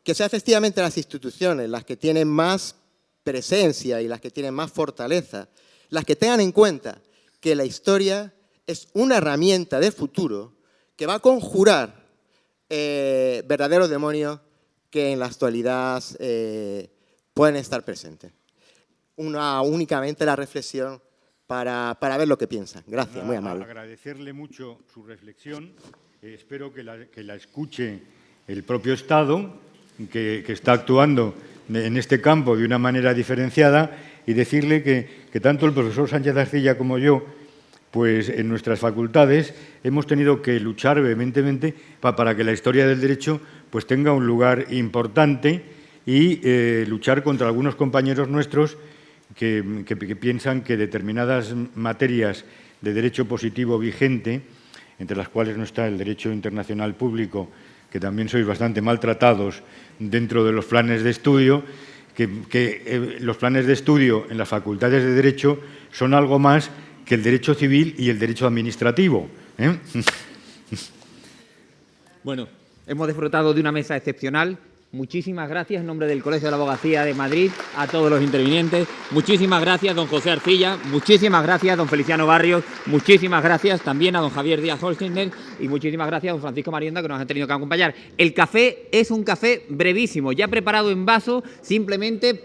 Que sea efectivamente las instituciones las que tienen más presencia y las que tienen más fortaleza, las que tengan en cuenta que la historia es una herramienta de futuro que va a conjurar verdaderos demonios que en la actualidad pueden estar presentes. Únicamente la reflexión para ver lo que piensan. Gracias, muy amable. Agradecerle mucho su reflexión. Espero que la escuche el propio Estado, que está actuando en este campo de una manera diferenciada, y decirle que tanto el profesor Sánchez Arcilla como yo, pues en nuestras facultades hemos tenido que luchar vehementemente para que la historia del derecho pues tenga un lugar importante y luchar contra algunos compañeros nuestros que piensan que determinadas materias de derecho positivo vigente, entre las cuales no está el derecho internacional público, que también sois bastante maltratados dentro de los planes de estudio, que los planes de estudio en las facultades de Derecho son algo más que el derecho civil y el derecho administrativo, ¿eh? Bueno, hemos disfrutado de una mesa excepcional. Muchísimas gracias en nombre del Colegio de la Abogacía de Madrid a todos los intervinientes. Muchísimas gracias, don José Arcilla. Muchísimas gracias, don Feliciano Barrios. Muchísimas gracias también a don Javier Díaz Holzheimer. Y muchísimas gracias a don Francisco Marienda, que nos han tenido que acompañar. El café es un café brevísimo, ya preparado en vaso, simplemente para...